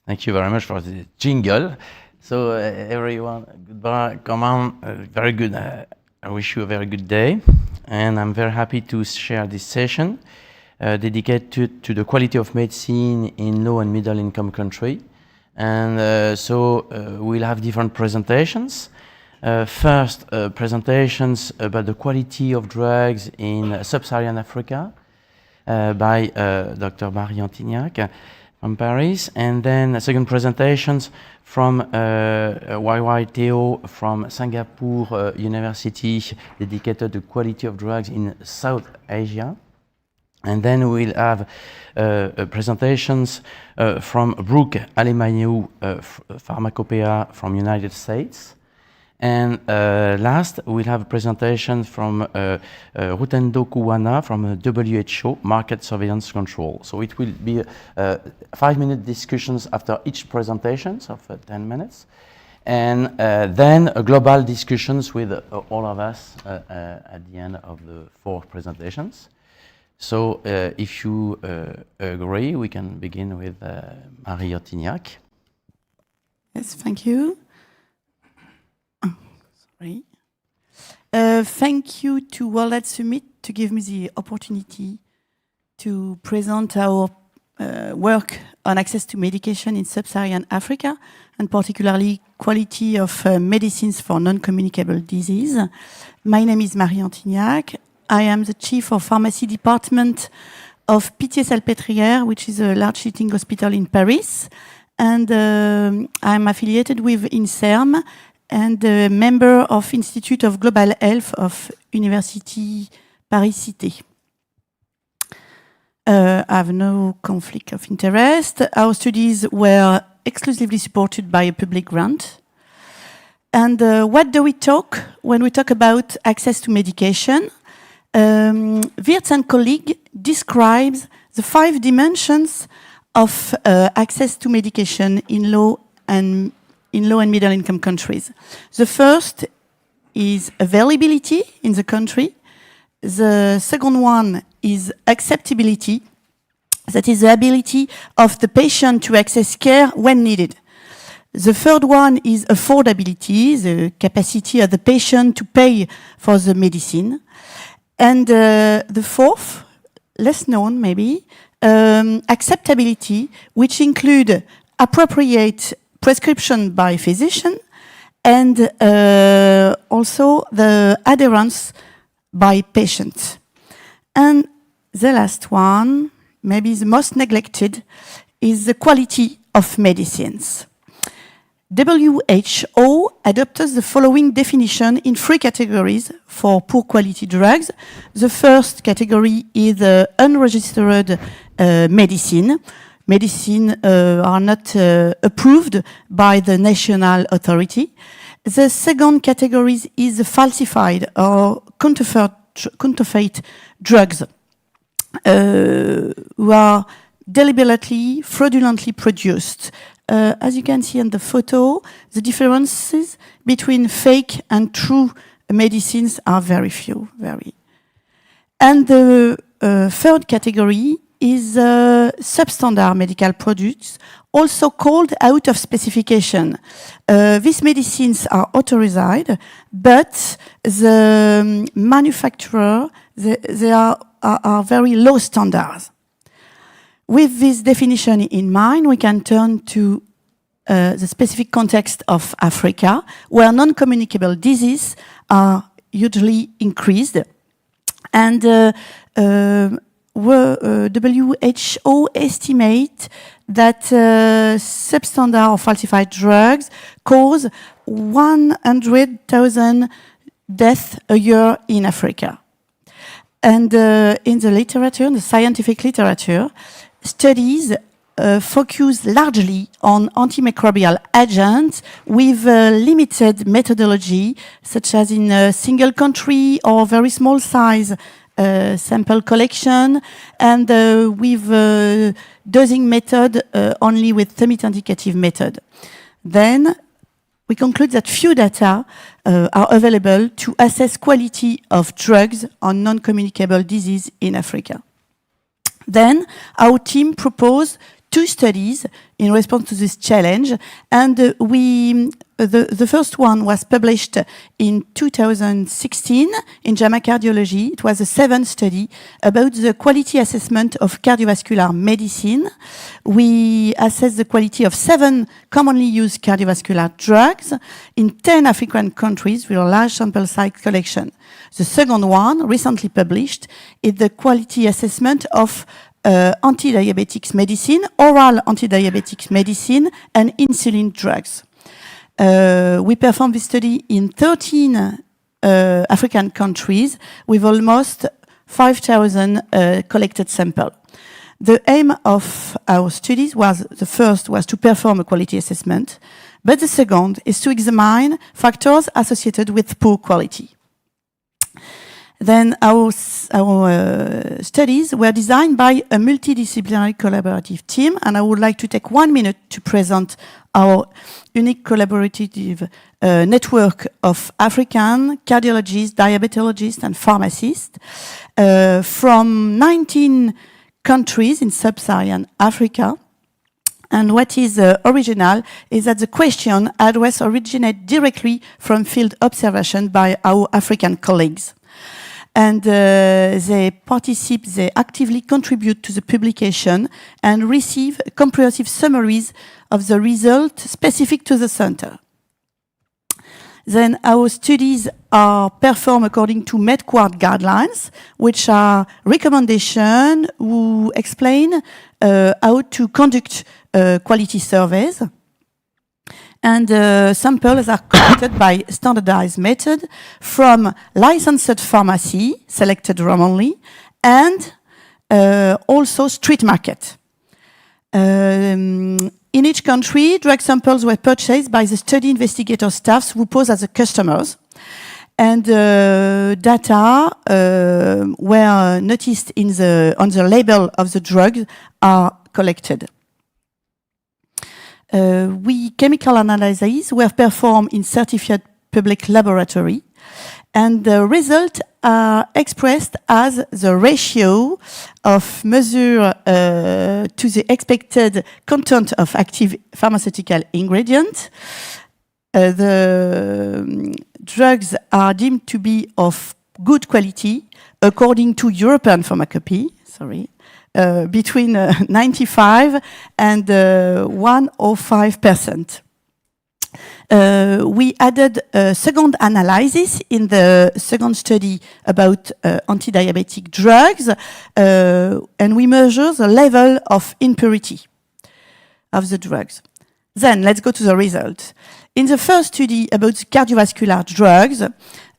Thank you very much for the jingle. So everyone, goodbye, come on, very good. I wish you a very good day. And I'm very happy to share this session dedicated to the quality of medicine in low and middle income country. And so we'll have different presentations. First, presentations about the quality of drugs in Sub-Saharan Africa by Dr. Marie Antignac from Paris, and then second presentations from YY Theo from Singapore University, dedicated to quality of drugs in South Asia. And then we'll have presentations from Brooke Alemaniou, Pharmacopoeia from United States. And last, we'll have a presentation from Rutendo Kuwana from WHO, Market Surveillance Control. So it will be 5-minute discussions after each presentation of 10 minutes. And then global discussions with all of us at the end of the 4 presentations. So if you agree, we can begin with Marie Antignac. Yes, thank you. Thank you to World Health Summit to give me the opportunity to present our work on access to medication in Sub-Saharan Africa, and particularly quality of medicines for non-communicable disease. My name is Marie Antignac. I am the Chief of Pharmacy Department of Pitié-Salpêtrière, which is a large teaching hospital in Paris. And I'm affiliated with INSERM, and a member of Institute of Global Health of Université Paris Cité. I have no conflict of interest. Our studies were exclusively supported by a public grant. And what do we talk when we talk about access to medication? Wirtz and colleague describes the 5 dimensions of access to medication in low and middle income countries. The first is availability in the country. The second one is acceptability. That is the ability of the patient to access care when needed. The third one is affordability, the capacity of the patient to pay for the medicine. And the fourth, less known maybe, acceptability, which include appropriate prescription by physician, and also the adherence by patient. And the last one, maybe the most neglected, is the quality of medicines. WHO adopted the following definition in 3 categories for poor quality drugs. The first category is unregistered medicine. Medicine are not approved by the national authority. The second category is falsified or counterfeit drugs who are deliberately, fraudulently produced. As you can see in the photo, the differences between fake and true medicines are very few, And the third category is substandard medical products, also called out of specification. These medicines are authorized, but the manufacturer, they are very low standards. With this definition in mind, we can turn to the specific context of Africa, where non-communicable diseases are hugely increased. And WHO estimate that substandard or falsified drugs cause 100,000 deaths a year in Africa. And in the literature, in the scientific literature, studies focus largely on antimicrobial agents with limited methodology, such as in a single country or very small size sample collection, and with dosing method only with semi-indicative method. Then we conclude that few data are available to assess quality of drugs on non-communicable disease in Africa. Then our team proposed two studies in response to this challenge, and the first one was published in 2016 in JAMA Cardiology. It was a 7th study about the quality assessment of cardiovascular medicine. We assessed the quality of 7 commonly used cardiovascular drugs in 10 African countries with a large sample size collection. The second one, recently published, is the quality assessment of anti-diabetics medicine, oral anti-diabetics medicine, and insulin drugs. We performed this study in 13 African countries with almost 5,000 collected samples. The aim of our studies the first was to perform a quality assessment, but the second is to examine factors associated with poor quality. Then our studies were designed by a multidisciplinary collaborative team, and I would like to take 1 minute to present our unique collaborative network of African cardiologists, diabetologists, and pharmacists from 19 countries in Sub-Saharan Africa. And what is original is that the question addressed originate directly from field observation by our African colleagues. And they actively contribute to the publication and receive comprehensive summaries of the results specific to the center. Then our studies are performed according to MedQuart guidelines, which are recommendations who explain how to conduct quality surveys. And samples are collected by standardized method from licensed pharmacy, selected randomly, and also street market. In each country, drug samples were purchased by the study investigator staffs who pose as the customers. And data were noticed on the label of the drug are collected. Chemical analyses were performed in certified public laboratory, and the results are expressed as the ratio of measure to the expected content of active pharmaceutical ingredient. The drugs are deemed to be of good quality according to European pharmacopy, between 95 and 105%. We added a second analysis in the second study about anti-diabetic drugs, and we measure the level of impurity of the drugs. Then let's go to the results. In the first study about cardiovascular drugs,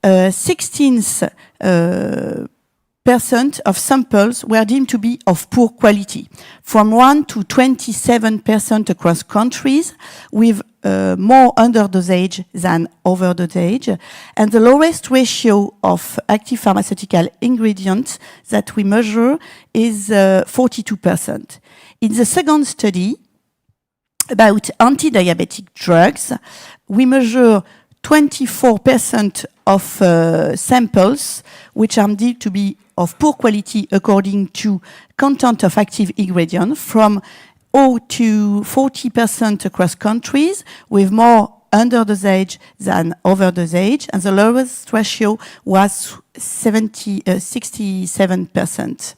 16% of samples were deemed to be of poor quality, from 1 to 27% across countries, with more underdosage than overdosage, and the lowest ratio of active pharmaceutical ingredients that we measure is 42%. In the second study about anti-diabetic drugs, we measure 24% of samples which are deemed to be of poor quality according to content of active ingredient, from 0 to 40% across countries, with more underdosage than overdosage, and the lowest ratio was 67%.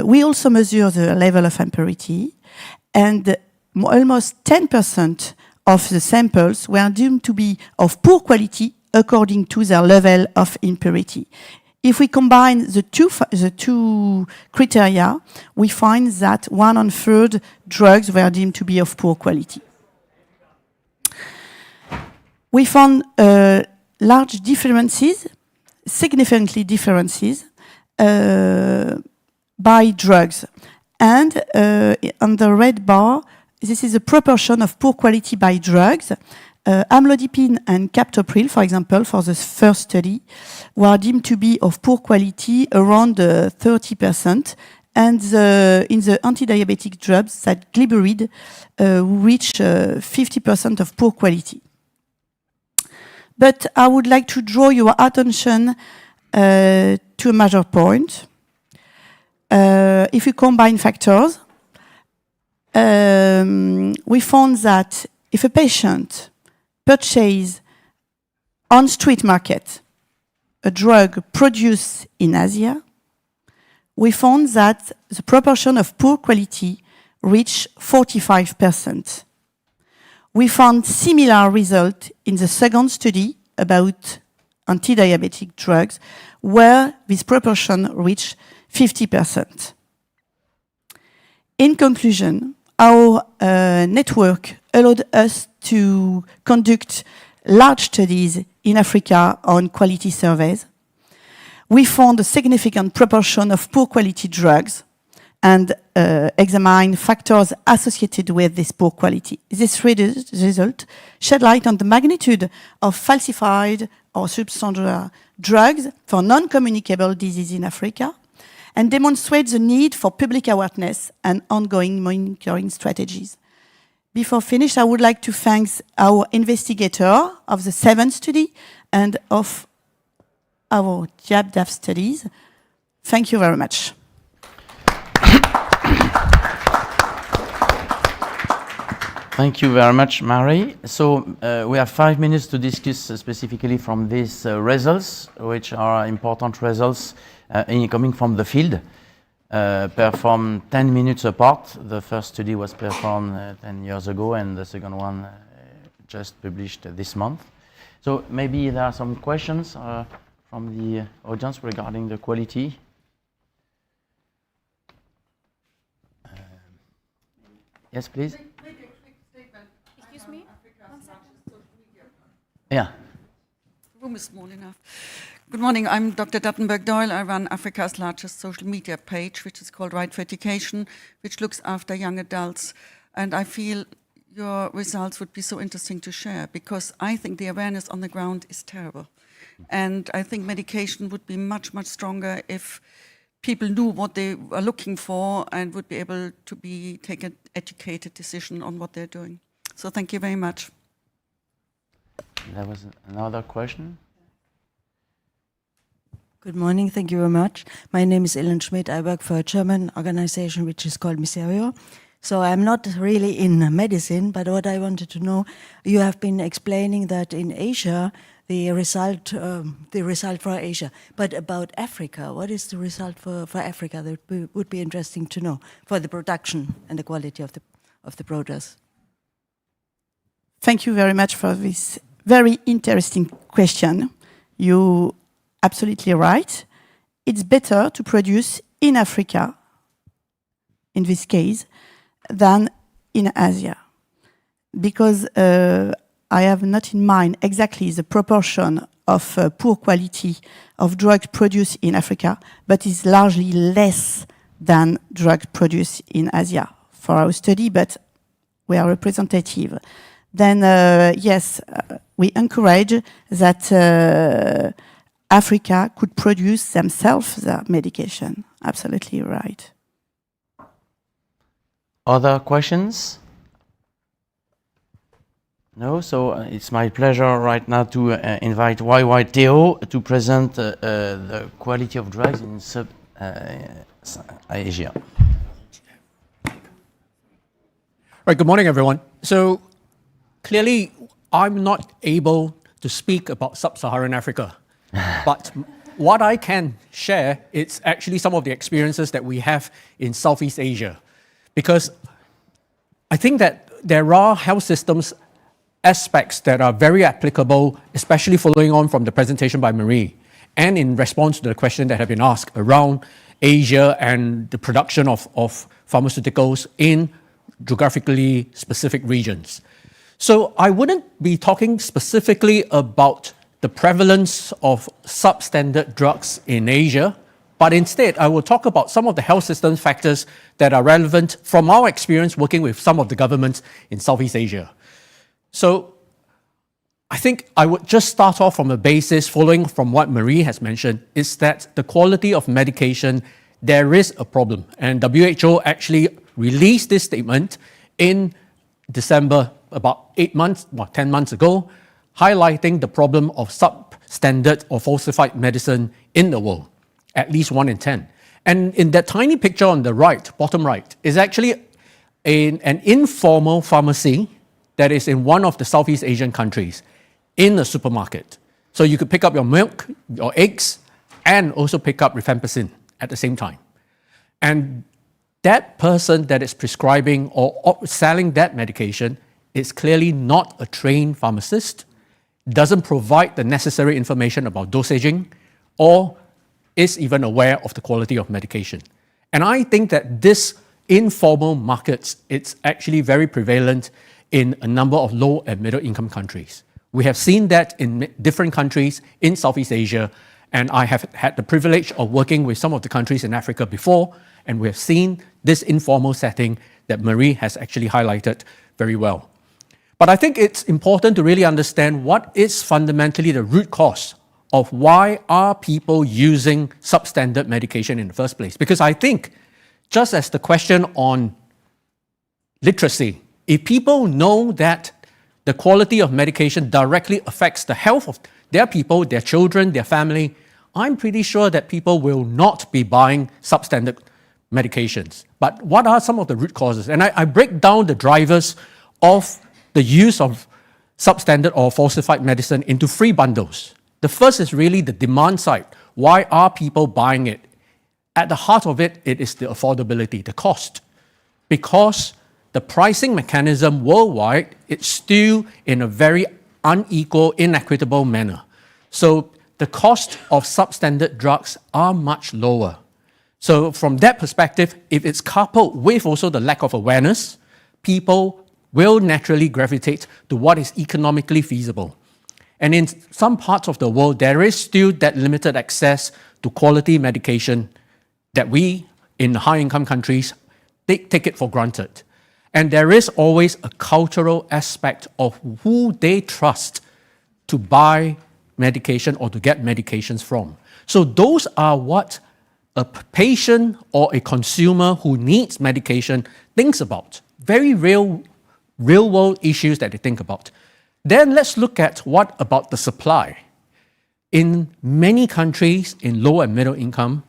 We also measure the level of impurity, and almost 10% of the samples were deemed to be of poor quality according to their level of impurity. If we combine the two criteria, we find that 1/3 drugs were deemed to be of poor quality. We found large differences, significantly differences by drugs. And on the red bar, this is a proportion of poor quality by drugs. Amlodipine and captopril, for example, for the first study, were deemed to be of poor quality around 30%, and in the anti-diabetic drugs, that glyburide reached 50% of poor quality. But I would like to draw your attention to a major point. If you combine factors, we found that if a patient purchases on street market a drug produced in Asia, we found that the proportion of poor quality reached 45%. We found similar result in the second study about anti-diabetic drugs, where this proportion reached 50%. In conclusion, our network allowed us to conduct large studies in Africa on quality surveys. We found a significant proportion of poor quality drugs and examine factors associated with this poor quality. This result shed light on the magnitude of falsified or substandard drugs for non-communicable disease in Africa and demonstrates the need for public awareness and ongoing monitoring strategies. Before finish, I would like to thank our investigator of the 7th study and of our JABDAF studies. Thank you very much. Thank you very much, Marie. So we have 5 minutes to discuss specifically from these results, which are important results coming from the field, performed 10 minutes apart. The first study was performed 10 years ago, and the second one just published this month. So maybe there are some questions from the audience regarding the quality. Yes, please. Maybe a quick statement. Excuse me? Yeah. The room is small enough. Good morning, I'm Dr. Duttenberg-Doyle. I run Africa's largest social media page, which is called Right for Education, which looks after young adults. And I feel your results would be so interesting to share, because I think the awareness on the ground is terrible. And I think medication would be much, much stronger if people knew what they are looking for and would be able to take an educated decision on what they're doing. So thank you very much. There was another question. Good morning, thank you very much. My name is Ellen Schmidt. I work for a German organization which is called Miserio. So I'm not really in medicine, but what I wanted to know, you have been explaining that in Asia, the result for Asia. But about Africa, what is the result for Africa? That would be interesting to know for the production and the quality of the products. Thank you very much for this very interesting question. You're absolutely right. It's better to produce in Africa, in this case, than in Asia. Because I have not in mind exactly the proportion of poor quality of drugs produced in Africa, but it's largely less than drugs produced in Asia for our study, but we are representative. Then, yes, we encourage that Africa could produce themselves their medication. Absolutely right. Other questions? No, so it's my pleasure right now to invite YY Theo to present the quality of drugs in Sub-Asia. Right, good morning, everyone. So clearly, I'm not able to speak about Sub-Saharan Africa, but what I can share is actually some of the experiences that we have in Southeast Asia, because I think that there are health systems aspects that are very applicable, especially following on from the presentation by Marie, and in response to the question that have been asked around Asia and the production of pharmaceuticals in geographically specific regions. So I wouldn't be talking specifically about the prevalence of substandard drugs in Asia, but instead I will talk about some of the health system factors that are relevant from our experience working with some of the governments in Southeast Asia. So I think I would just start off from a basis following from what Marie has mentioned, is that the quality of medication, there is a problem. And WHO actually released this statement in December, about 10 months ago, highlighting the problem of substandard or falsified medicine in the world, at least 1 in 10. And in that tiny picture on the right, bottom right, is actually an informal pharmacy that is in one of the Southeast Asian countries in a supermarket. So you could pick up your milk, your eggs, and also pick up rifampicin at the same time. And that person that is prescribing or selling that medication is clearly not a trained pharmacist, doesn't provide the necessary information about dosaging, or is even aware of the quality of medication. And I think that this informal markets, it's actually very prevalent in a number of low and middle income countries. We have seen that in different countries in Southeast Asia, and I have had the privilege of working with some of the countries in Africa before, and we have seen this informal setting that Marie has actually highlighted very well. But I think it's important to really understand what is fundamentally the root cause of why are people using substandard medication in the first place. Because I think, just as the question on literacy, if people know that the quality of medication directly affects the health of their people, their children, their family, I'm pretty sure that people will not be buying substandard medications. But what are some of the root causes? And I break down the drivers of the use of substandard or falsified medicine into three bundles. The first is really the demand side. Why are people buying it? At the heart of it, it is the affordability, the cost. Because the pricing mechanism worldwide, it's still in a very unequal, inequitable manner. So the cost of substandard drugs are much lower. So from that perspective, if it's coupled with also the lack of awareness, people will naturally gravitate to what is economically feasible. And in some parts of the world, there is still that limited access to quality medication that we, in high-income countries, take it for granted. And there is always a cultural aspect of who they trust to buy medication or to get medications from. So those are what a patient or a consumer who needs medication thinks about. Very real-world issues that they think about. Then let's look at what about the supply. In many countries in low and middle income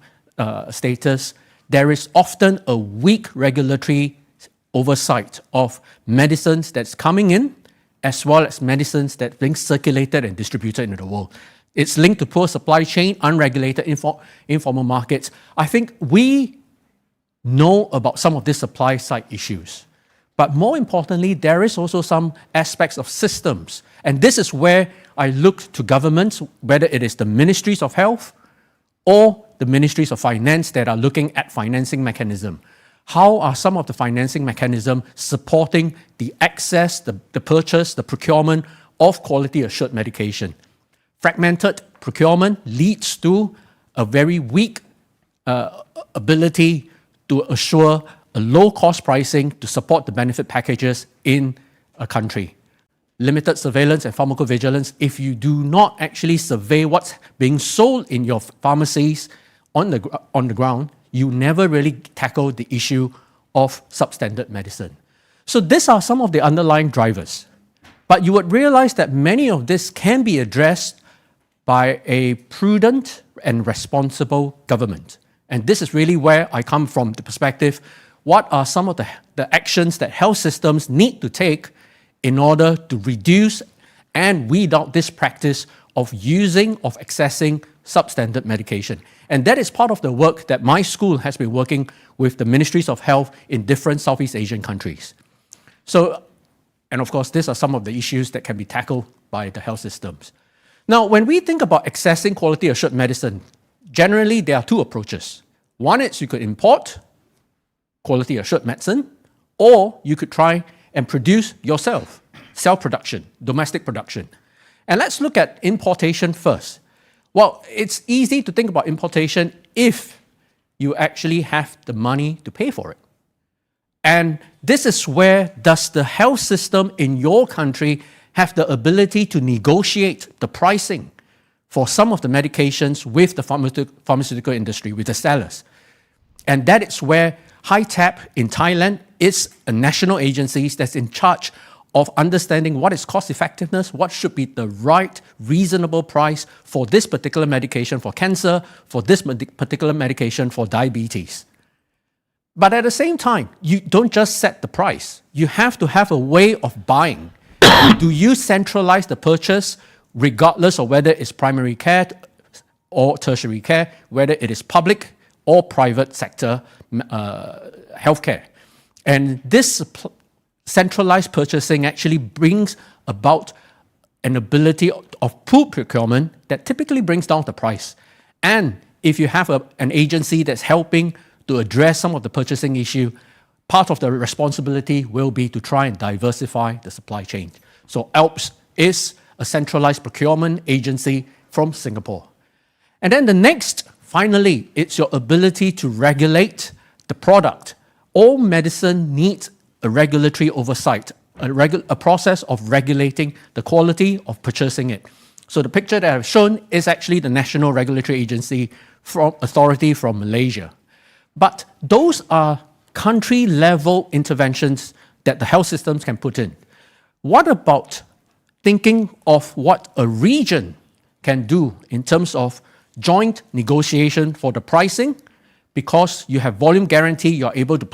status, there is often a weak regulatory oversight of medicines that's coming in, as well as medicines that are being circulated and distributed into the world. It's linked to poor supply chain, unregulated informal markets. I think we know about some of these supply side issues. But more importantly, there is also some aspects of systems. And this is where I look to governments, whether it is the ministries of health or the ministries of finance that are looking at financing mechanism. How are some of the financing mechanisms supporting the access, the purchase, the procurement of quality assured medication? Fragmented procurement leads to a very weak ability to assure a low-cost pricing to support the benefit packages in a country. Limited surveillance and pharmacovigilance. If you do not actually survey what's being sold in your pharmacies on the ground, you never really tackle the issue of substandard medicine. So these are some of the underlying drivers. But you would realize that many of this can be addressed by a prudent and responsible government. And this is really where I come from, the perspective, what are some of the actions that health systems need to take in order to reduce and weed out this practice of accessing substandard medication. And that is part of the work that my school has been working with the ministries of health in different Southeast Asian countries. So, and of course, these are some of the issues that can be tackled by the health systems. Now, when we think about accessing quality assured medicine, generally there are two approaches. One is you could import quality assured medicine, or you could try and produce yourself, self-production, domestic production. And let's look at importation first. Well, it's easy to think about importation if you actually have the money to pay for it. And this is where does the health system in your country have the ability to negotiate the pricing for some of the medications with the pharmaceutical industry, with the sellers. And that is where HITAP in Thailand is a national agency that's in charge of understanding what is cost effectiveness, what should be the right, reasonable price for this particular medication for cancer, for this particular medication for diabetes. But at the same time, you don't just set the price. You have to have a way of buying. Do you centralize the purchase regardless of whether it's primary care or tertiary care, whether it is public or private sector healthcare? And this centralized purchasing actually brings about an ability of pool procurement that typically brings down the price. And if you have an agency that's helping to address some of the purchasing issue, part of the responsibility will be to try and diversify the supply chain. So ALPS is a centralized procurement agency from Singapore. And then the next, finally, it's your ability to regulate the product. All medicine needs a regulatory oversight, a process of regulating the quality of purchasing it. So the picture that I've shown is actually the National Regulatory Agency authority from Malaysia. But those are country-level interventions that the health systems can put in. What about thinking of what a region can do in terms of joint negotiation for the pricing? Because you have volume guarantee, you're able to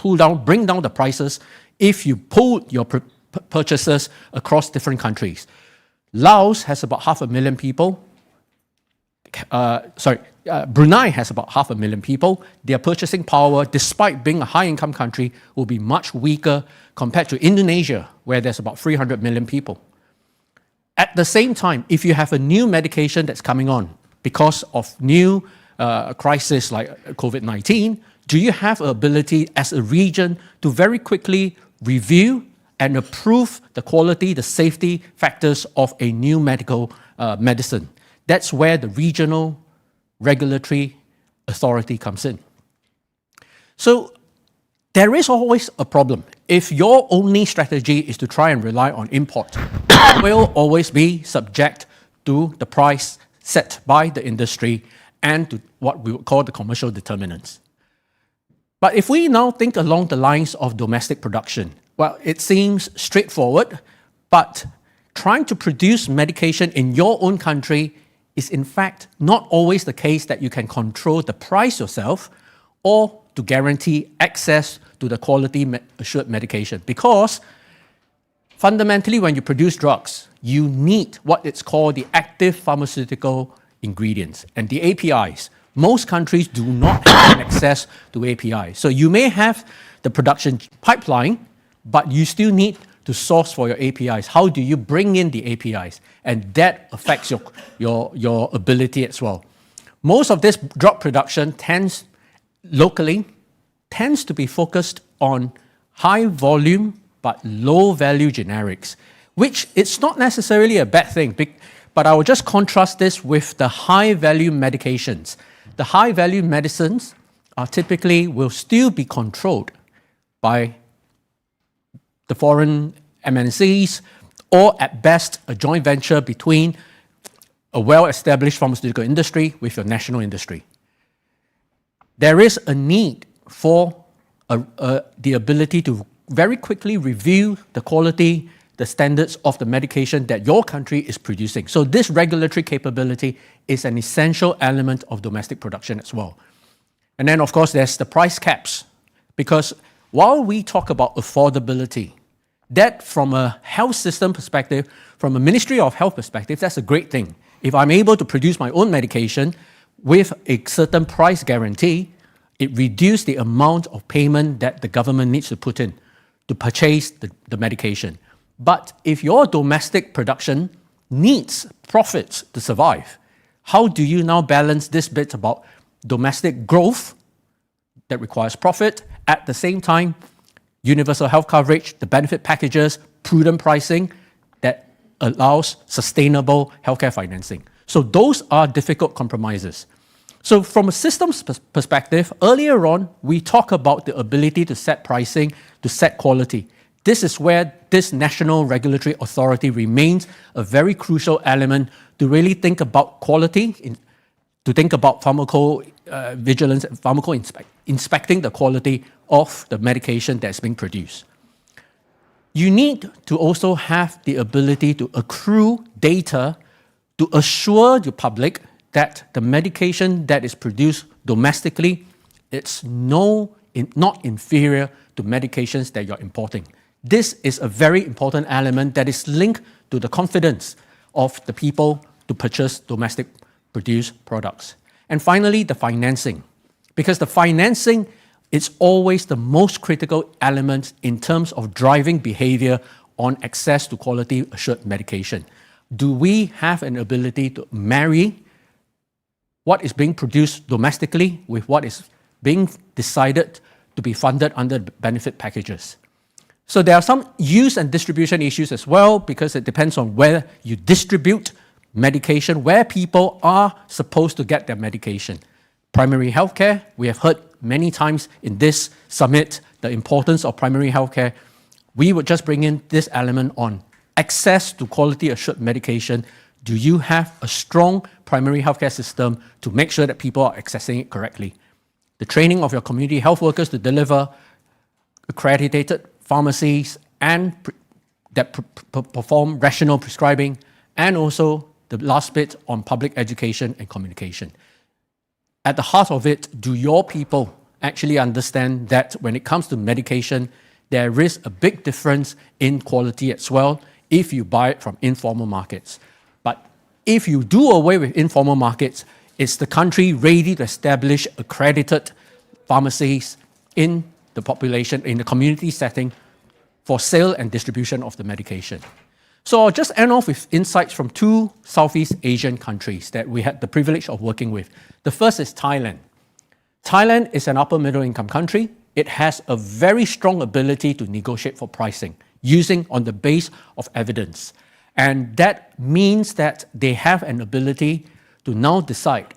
bring down the prices if you pool your purchases across different countries. Laos has about 500,000 people. Brunei has about 500,000 people. Their purchasing power, despite being a high-income country, will be much weaker compared to Indonesia, where there's about 300 million people. At the same time, if you have a new medication that's coming on because of new crisis like COVID-19, do you have an ability as a region to very quickly review and approve the quality, the safety factors of a new medical medicine? That's where the regional regulatory authority comes in. So there is always a problem. If your only strategy is to try and rely on import, it will always be subject to the price set by the industry and to what we would call the commercial determinants. But if we now think along the lines of domestic production, well, it seems straightforward, but trying to produce medication in your own country is in fact not always the case that you can control the price yourself or to guarantee access to the quality assured medication. Because fundamentally, when you produce drugs, you need what it's called the active pharmaceutical ingredients and the APIs. Most countries do not have access to APIs. So you may have the production pipeline, but you still need to source for your APIs. How do you bring in the APIs? And that affects your ability as well. Most of this drug production locally tends to be focused on high volume but low value generics, which it's not necessarily a bad thing, but I will just contrast this with the high value medications. The high value medicines are typically will still be controlled by the foreign MNCs, or at best a joint venture between a well-established pharmaceutical industry with your national industry. There is a need for the ability to very quickly review the quality, the standards of the medication that your country is producing. So this regulatory capability is an essential element of domestic production as well. And then, of course, there's the price caps. Because while we talk about affordability, that from a health system perspective, from a Ministry of Health perspective, that's a great thing. If I'm able to produce my own medication with a certain price guarantee, it reduces the amount of payment that the government needs to put in to purchase the medication. But if your domestic production needs profits to survive, how do you now balance this bit about domestic growth that requires profit, at the same time, universal health coverage, the benefit packages, prudent pricing that allows sustainable healthcare financing? So those are difficult compromises. So from a systems perspective, earlier on, we talk about the ability to set pricing, to set quality. This is where this national regulatory authority remains a very crucial element to really think about quality, to think about pharmacovigilance, inspecting the quality of the medication that's being produced. You need to also have the ability to accrue data to assure the public that the medication that is produced domestically, it's no not inferior to medications that you're importing. This is a very important element that is linked to the confidence of the people to purchase domestic produced products. And finally, the financing. Because the financing is always the most critical element in terms of driving behavior on access to quality assured medication. Do we have an ability to marry what is being produced domestically with what is being decided to be funded under benefit packages? So there are some use and distribution issues as well, because it depends on where you distribute medication, where people are supposed to get their medication. Primary healthcare, we have heard many times in this summit the importance of primary healthcare. We would just bring in this element on access to quality assured medication. Do you have a strong primary healthcare system to make sure that people are accessing it correctly? The training of your community health workers to deliver accredited pharmacies and that perform rational prescribing, and also the last bit on public education and communication. At the heart of it, do your people actually understand that when it comes to medication, there is a big difference in quality as well if you buy it from informal markets. But if you do away with informal markets, is the country ready to establish accredited pharmacies in the population, in the community setting, for sale and distribution of the medication? So I'll just end off with insights from two Southeast Asian countries that we had the privilege of working with. The first is Thailand. Thailand is an upper middle income country. It has a very strong ability to negotiate for pricing, using on the base of evidence. And that means that they have an ability to now decide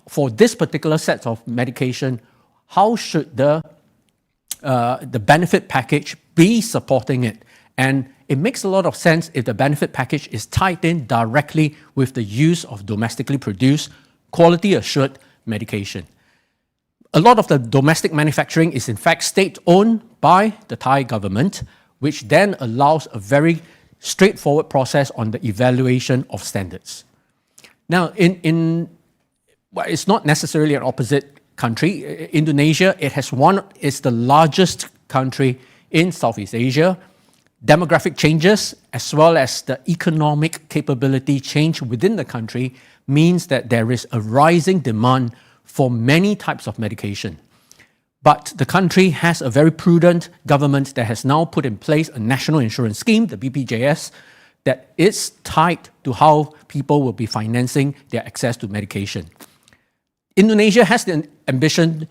for this particular set of medication, how should the benefit package be supporting it. And it makes a lot of sense if the benefit package is tied in directly with the use of domestically produced, quality assured medication. A lot of the domestic manufacturing is in fact state-owned by the Thai government, which then allows a very straightforward process on the evaluation of standards. Now, well, it's not necessarily an opposite country. Indonesia, it's the largest country in Southeast Asia. Demographic changes as well as the economic capability change within the country means that there is a rising demand for many types of medication. But the country has a very prudent government that has now put in place a national insurance scheme, the BPJS, that is tied to how people will be financing their access to medication. Indonesia has the ambition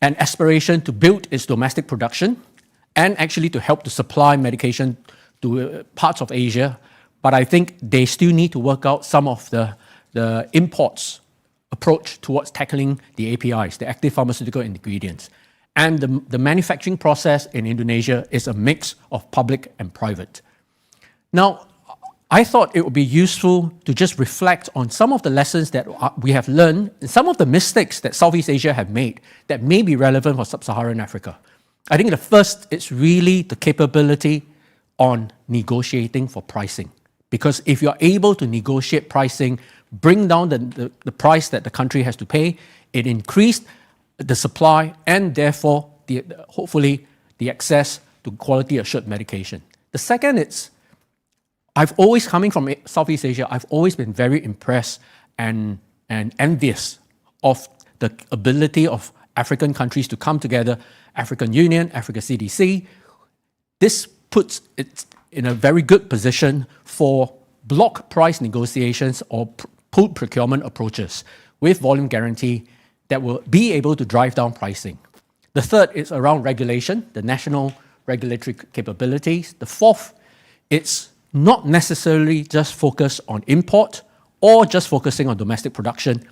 and aspiration to build its domestic production and actually to help to supply medication to parts of Asia. But I think they still need to work out some of the imports approach towards tackling the APIs, the active pharmaceutical ingredients. And the manufacturing process in Indonesia is a mix of public and private. Now, I thought it would be useful to just reflect on some of the lessons that we have learned, and some of the mistakes that Southeast Asia have made that may be relevant for Sub-Saharan Africa. I think the first is really the capability on negotiating for pricing. Because if you're able to negotiate pricing, bring down the price that the country has to pay, it increased the supply and therefore hopefully the access to quality assured medication. The second is, coming from Southeast Asia, I've always been very impressed and envious of the ability of African countries to come together, African Union, Africa CDC. This puts it in a very good position for block price negotiations or pooled procurement approaches with volume guarantee that will be able to drive down pricing. The third is around regulation, the national regulatory capabilities. The fourth, it's not necessarily just focused on import or just focusing on domestic production,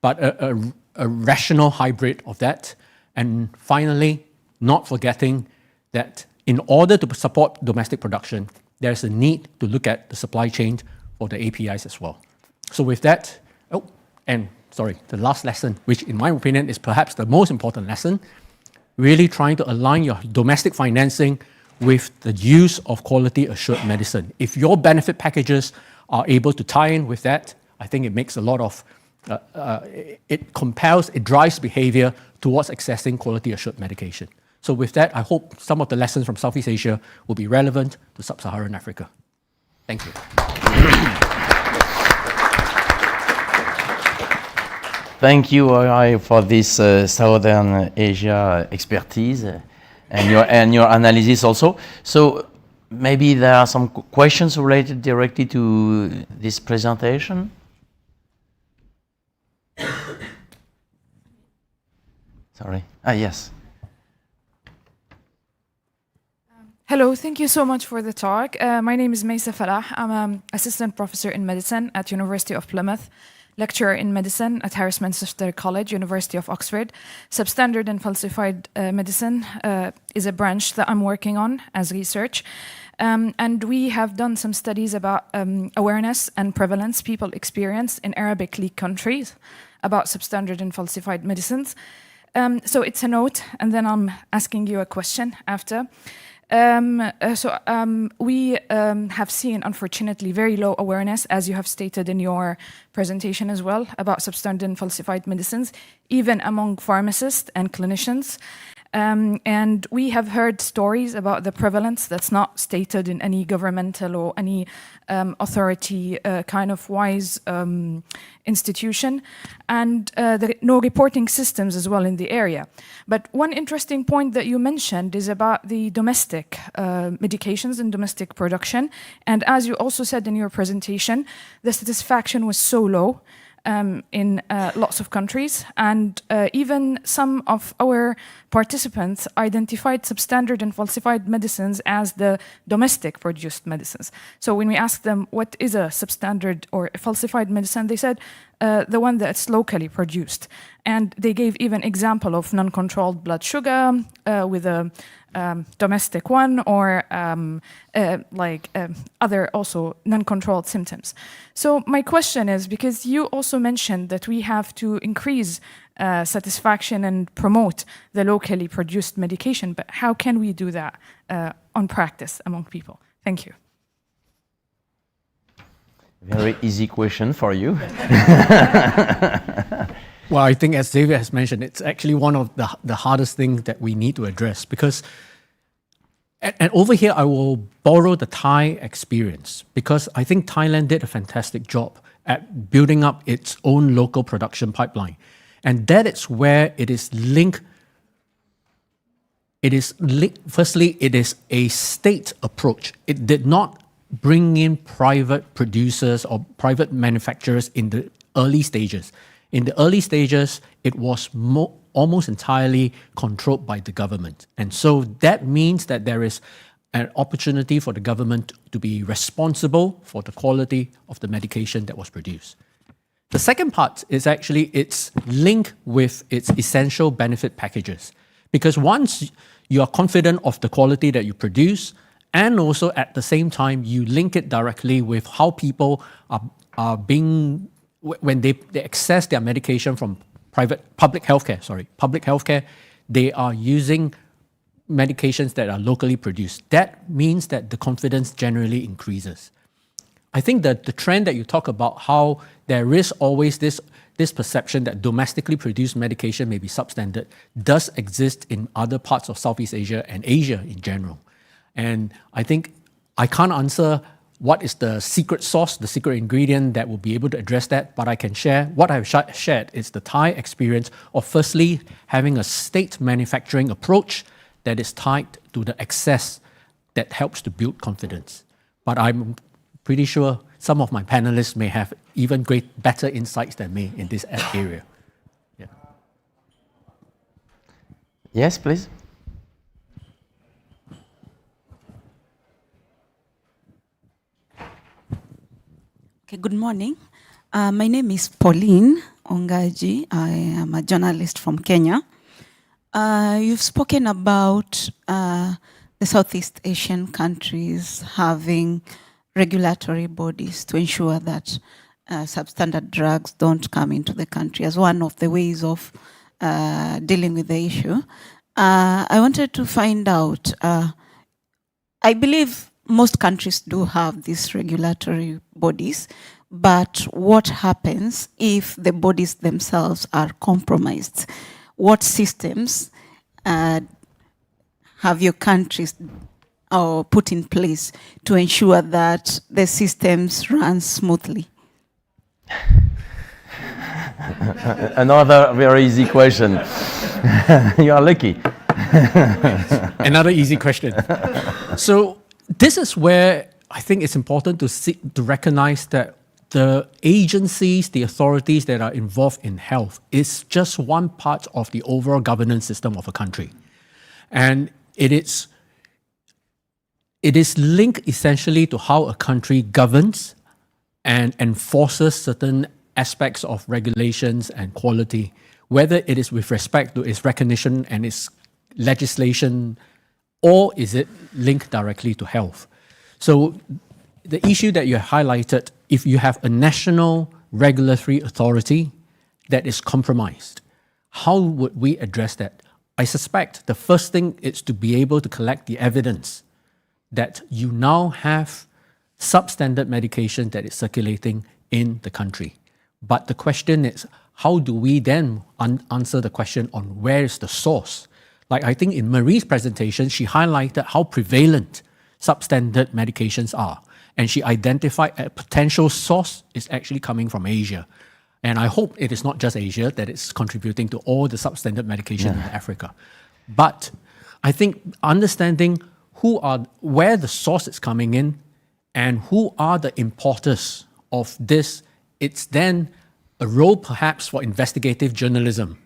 but a rational hybrid of that. And finally, not forgetting that in order to support domestic production, there's a need to look at the supply chain for the APIs as well. So with that, the last lesson, which in my opinion is perhaps the most important lesson, really trying to align your domestic financing with the use of quality assured medicine. If your benefit packages are able to tie in with that, I think it makes a lot of, it drives behavior towards accessing quality assured medication. So with that, I hope some of the lessons from Southeast Asia will be relevant to Sub-Saharan Africa. Thank you. Thank you, Orai, for this Southern Asia expertise and your analysis also. So maybe there are some questions related directly to this presentation. Sorry. Yes. Hello, thank you so much for the talk. My name is Maysa Falah. I'm an assistant professor in medicine at University of Plymouth, lecturer in medicine at Harris Manchester College, University of Oxford. Substandard and falsified medicine is a branch that I'm working on as research. And we have done some studies about awareness and prevalence people experience in Arabic League countries about substandard and falsified medicines. So it's a note, and then I'm asking you a question after. We have seen, unfortunately, very low awareness, as you have stated in your presentation as well, about substandard and falsified medicines, even among pharmacists and clinicians. And we have heard stories about the prevalence that's not stated in any governmental or any authority kind of wise institution, and no reporting systems as well in the area. But one interesting point that you mentioned is about the domestic medications and domestic production. And as you also said in your presentation, the satisfaction was so low in lots of countries, and even some of our participants identified substandard and falsified medicines as the domestic produced medicines. So when we asked them what is a substandard or a falsified medicine, they said the one that's locally produced. And they gave even example of non-controlled blood sugar with a domestic one, or other also non-controlled symptoms. So my question is, because you also mentioned that we have to increase satisfaction and promote the locally produced medication, but how can we do that on practice among people? Thank you. Very easy question for you. Well, I think as Xavier has mentioned, it's actually one of the hardest things that we need to address, because, and over here I will borrow the Thai experience, because I think Thailand did a fantastic job at building up its own local production pipeline. And that is where it is linked. Firstly, it is a state approach. It did not bring in private producers or private manufacturers in the early stages. In the early stages, it was almost entirely controlled by the government. And so that means that there is an opportunity for the government to be responsible for the quality of the medication that was produced. The second part is actually its link with its essential benefit packages. Because once you are confident of the quality that you produce, and also at the same time, you link it directly with how people are being, when they access their medication from public healthcare, they are using medications that are locally produced. That means that the confidence generally increases. I think that the trend that you talk about, how there is always this perception that domestically produced medication may be substandard, does exist in other parts of Southeast Asia and Asia in general. And I think I can't answer what is the secret sauce, the secret ingredient that will be able to address that, but I can share what I've shared is the Thai experience of firstly having a state manufacturing approach that is tied to the access that helps to build confidence. But I'm pretty sure some of my panelists may have even better insights than me in this area. Yeah. Yes, please. Okay, good morning. My name is Pauline Ongaji. I am a journalist from Kenya. You've spoken about the Southeast Asian countries having regulatory bodies to ensure that substandard drugs don't come into the country as one of the ways of dealing with the issue. I wanted to find out, I believe most countries do have these regulatory bodies, but what happens if the bodies themselves are compromised? what systems have your countries put in place to ensure that the systems run smoothly? Another very easy question. You are lucky. Another easy question. So this is where I think it's important to recognize that the agencies, the authorities that are involved in health is just one part of the overall governance system of a country. And it is linked essentially to how a country governs and enforces certain aspects of regulations and quality, whether it is with respect to its recognition and its legislation, or is it linked directly to health. So the issue that you highlighted, if you have a national regulatory authority that is compromised, how would we address that? I suspect the first thing is to be able to collect the evidence that you now have substandard medication that is circulating in the country. But the question is, how do we then answer the question on where is the source? Like I think in Marie's presentation, she highlighted how prevalent substandard medications are. And she identified a potential source is actually coming from Asia. And I hope it is not just Asia that is contributing to all the substandard medication in Africa. But I think understanding where the source is coming in and who are the importers of this, it's then a role perhaps for investigative journalism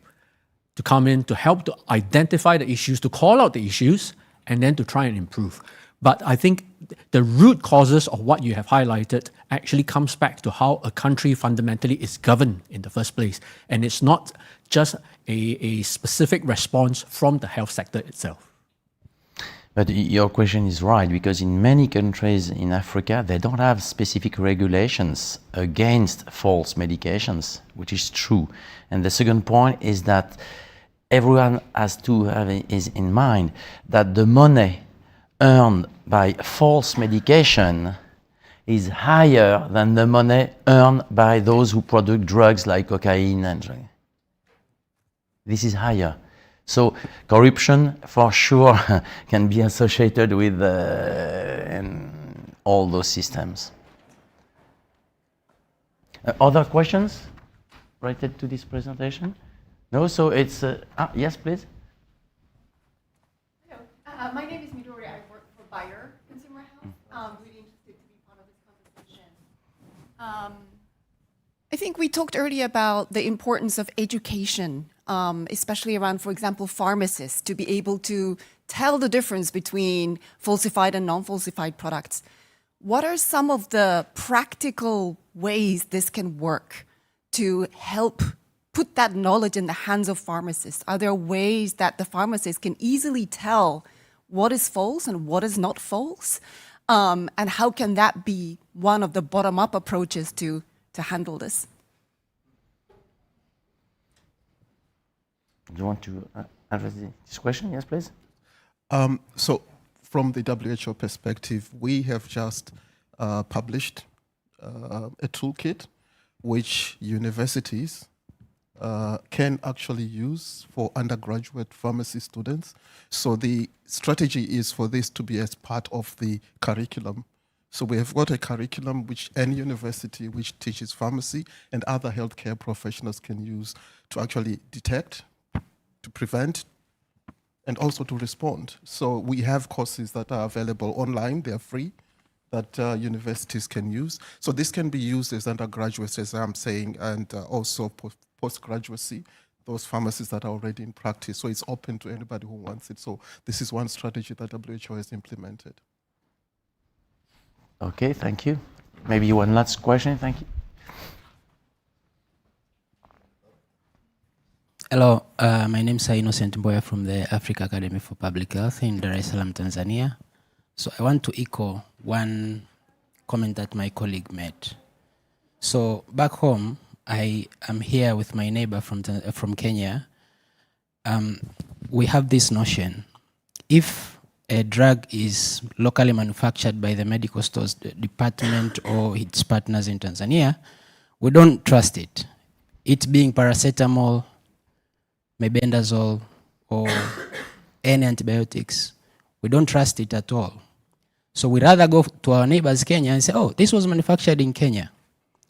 to come in to help to identify the issues, to call out the issues, and then to try and improve. But I think the root causes of what you have highlighted actually comes back to how a country fundamentally is governed in the first place. And it's not just a specific response from the health sector itself. But your question is right, because in many countries in Africa, they don't have specific regulations against false medications, which is true. And the second point is that everyone has to have is in mind that the money earned by false medication is higher than the money earned by those who produce drugs like cocaine and drugs. This is higher. So corruption, for sure, can be associated with all those systems. Other questions related to this presentation? No, so it's... yes, please. Hello. My name is Midori. I work for Bayer Consumer Health. Really interested to be part of this conversation. I think we talked earlier about the importance of education, especially around, for example, pharmacists, to be able to tell the difference between falsified and non-falsified products. What are some of the practical ways this can work to help put that knowledge in the hands of pharmacists? Are there ways that the pharmacists can easily tell what is false and what is not false? And how can that be one of the bottom-up approaches to handle this? Do you want to address this question? Yes, please. So from the WHO perspective, we have just published a toolkit which universities can actually use for undergraduate pharmacy students. So the strategy is for this to be as part of the curriculum. So we have got a curriculum which any university which teaches pharmacy and other healthcare professionals can use to actually detect, to prevent, and also to respond. So we have courses that are available online, they're free, that universities can use. So this can be used as undergraduates, as I'm saying, and also postgraduacy, those pharmacists that are already in practice. So it's open to anybody who wants it. So this is one strategy that WHO has implemented. Okay, thank you. Maybe one last question, thank you. Hello, my name is Innocent Mboya from the Africa Academy for Public Health in Dar es Salaam, Tanzania. So I want to echo one comment that my colleague made. So back home, I am here with my neighbor from Kenya. We have this notion: if a drug is locally manufactured by the medical stores department or its partners in Tanzania, we don't trust it. It being paracetamol, mebendazole or any antibiotics, we don't trust it at all. So we rather go to our neighbors Kenya and say, oh, this was manufactured in Kenya.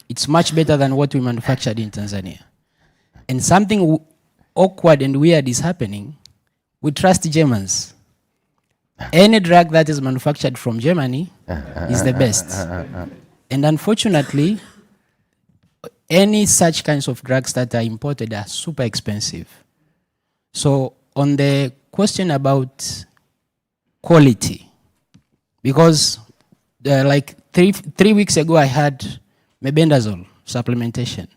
It's much better than what we manufactured in Tanzania. And something awkward and weird is happening. We trust Germans. Any drug that is manufactured from Germany is the best. And unfortunately, any such kinds of drugs that are imported are super expensive. So on the question about quality, because like three weeks ago I had mebendazole supplementation.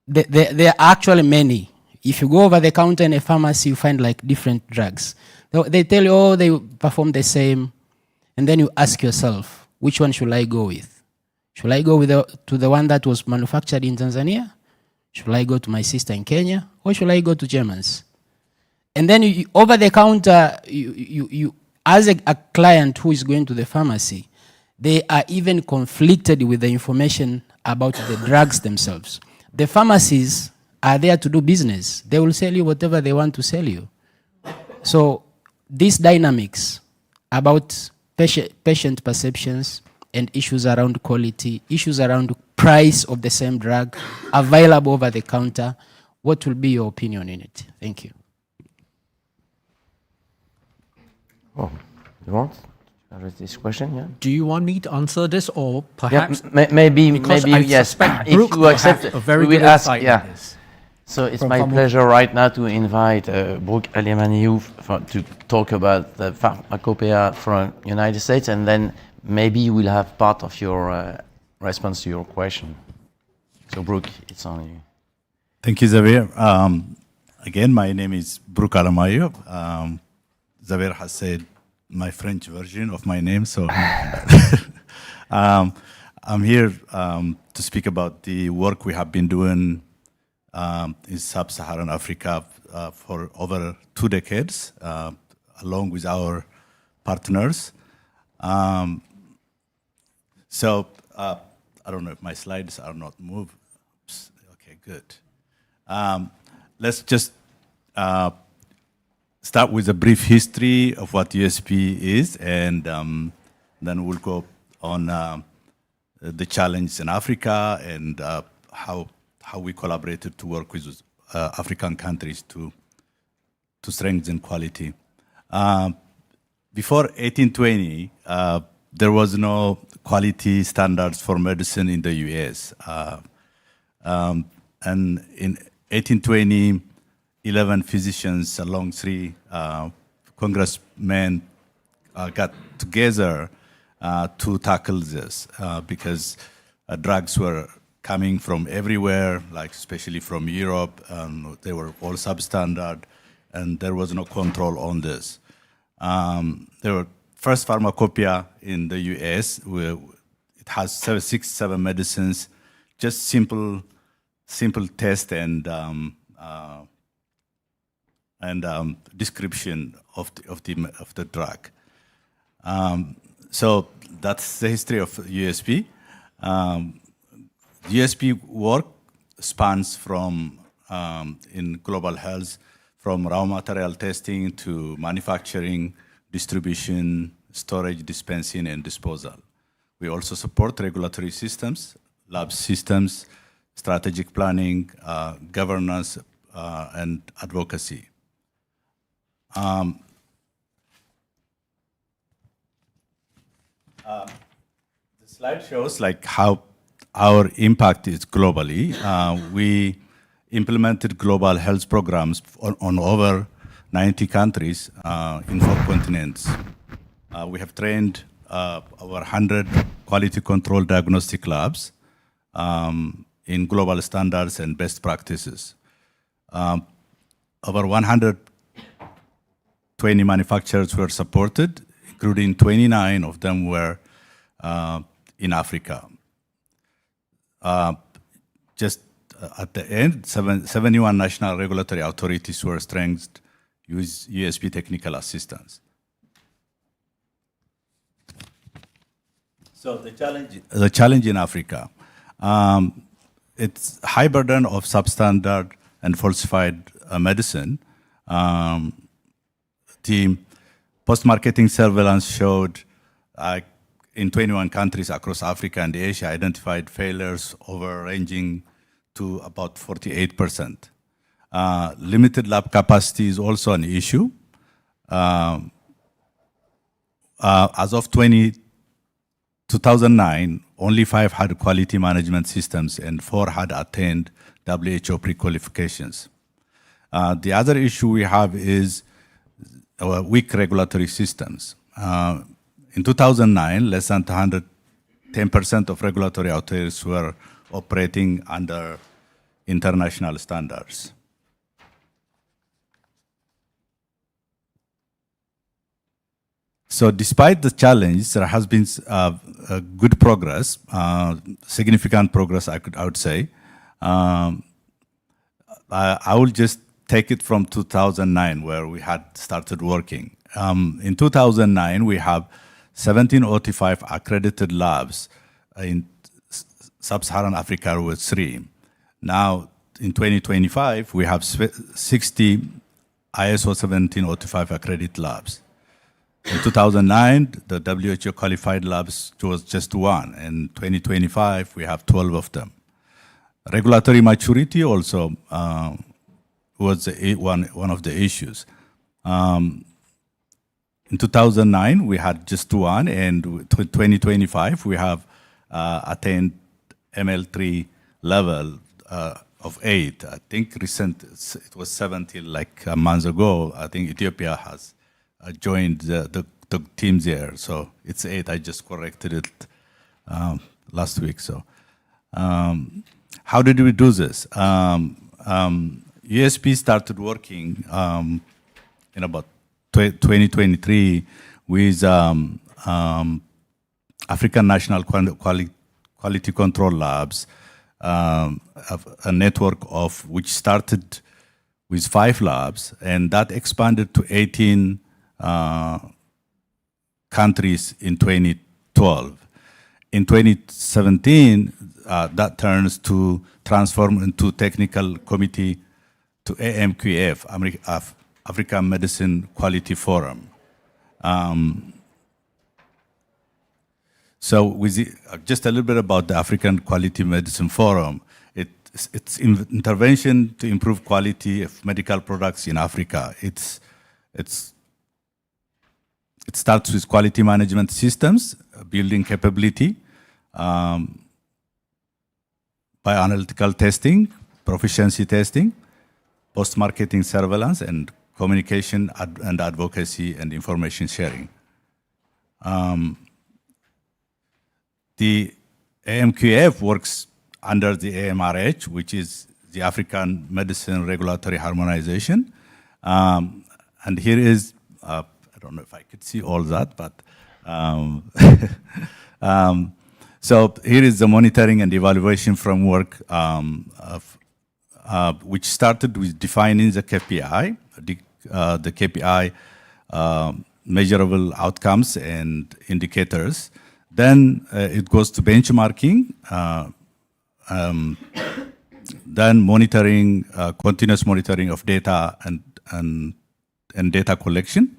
There are actually many. If you go over the counter in a pharmacy, you find like different drugs. They tell you, oh, they perform the same. And then you ask yourself, which one should I go with? Should I go to the one that was manufactured in Tanzania? Should I go to my sister in Kenya? Or should I go to Germans? And then over the counter, you as a client who is going to the pharmacy, they are even conflicted with the information about the drugs themselves. The pharmacies are there to do business. They will sell you whatever they want to sell you. So these dynamics about patient perceptions and issues around quality, issues around price of the same drug available over the counter, what will be your opinion in it? Thank you. Oh, you want to address this question? Yeah. Do you want me to answer this, or perhaps? Yeah, maybe I yes. suspect If you accept, a very we good will ask. insight Yeah. in this. So it's my pleasure right now to invite Brooke Alemaniou to talk about the pharmacopoeia from United States, and then maybe you will have part of your response to your question. So Brooke, it's on you. Thank you, Xavier. Again, my name is Brooke Alemaniou. Xavier has said my French version of my name, so I'm here to speak about the work we have been doing in Sub-Saharan Africa for over 2 decades, along with our partners. So I don't know if my slides are not moved. Oops. Okay, good. Let's just start with a brief history of what USP is, and then we'll go on the challenges in Africa and how we collaborated to work with African countries to strengthen quality. Before 1820, there was no quality standards for medicine in the US. And in 1820, 11 physicians along 3 congressmen got together to tackle this because drugs were coming from everywhere, like especially from Europe, and they were all substandard, and there was no control on this. There were first pharmacopoeia in the US, where it has 7 medicines, just simple test and description of the drug. So that's the history of USP. USP work spans from in global health, from raw material testing to manufacturing, distribution, storage, dispensing, and disposal. We also support regulatory systems, lab systems, strategic planning, governance, and advocacy. The slide shows like how our impact is globally. We implemented global health programs on over 90 countries in 4 continents. We have trained over 100 quality control diagnostic labs in global standards and best practices. Over 120 manufacturers were supported, including 29 of them were in Africa. Just at the end, 71 national regulatory authorities were strengthened with USP technical assistance. So the challenge in Africa, it's high burden of substandard and falsified medicine, the post-marketing surveillance showed in 21 countries across Africa and Asia identified failures ranging to about 48%. Limited lab capacity is also an issue. As of 2009, only 5 had quality management systems and 4 had attained WHO pre-qualifications. The other issue we have is weak regulatory systems. In 2009, less than 10% of regulatory authorities were operating under international standards. So despite the challenge, there has been good progress, significant progress, I would say. I will just take it from 2009, where we had started working. In 2009, we have 1705 accredited labs in Sub-Saharan Africa with 3. Now, in 2025, we have 60 ISO 1705 accredited labs. In 2009, the WHO qualified labs was just 1. In 2025, we have 12 of them. Regulatory maturity also was one of the issues. In 2009, we had just 1, and 2025, we have attained ML3 level of 8. I think it was 17 like a month ago. I think Ethiopia has joined the teams there, so it's 8. I just corrected it last week. So, how did we do this? USP started working in about 2023 with African National Quality Control Labs, a network of which started with 5 labs, and that expanded to 18 countries in 2012. In 2017, that turns to transform into technical committee to AMQF, African Medicine Quality Forum. So with just a little bit about the African Quality Medicine Forum, it's intervention to improve quality of medical products in Africa. It starts with quality management systems, building capability, bioanalytical testing, proficiency testing, post-marketing surveillance, and communication and advocacy and information sharing. The AMQF works under the AMRH, which is the African Medicine Regulatory Harmonization. And here is, I don't know if I could see all that, but so here is the monitoring and evaluation framework which started with defining the KPI, the KPI measurable outcomes and indicators. Then it goes to benchmarking, then monitoring, continuous monitoring of data and data collection.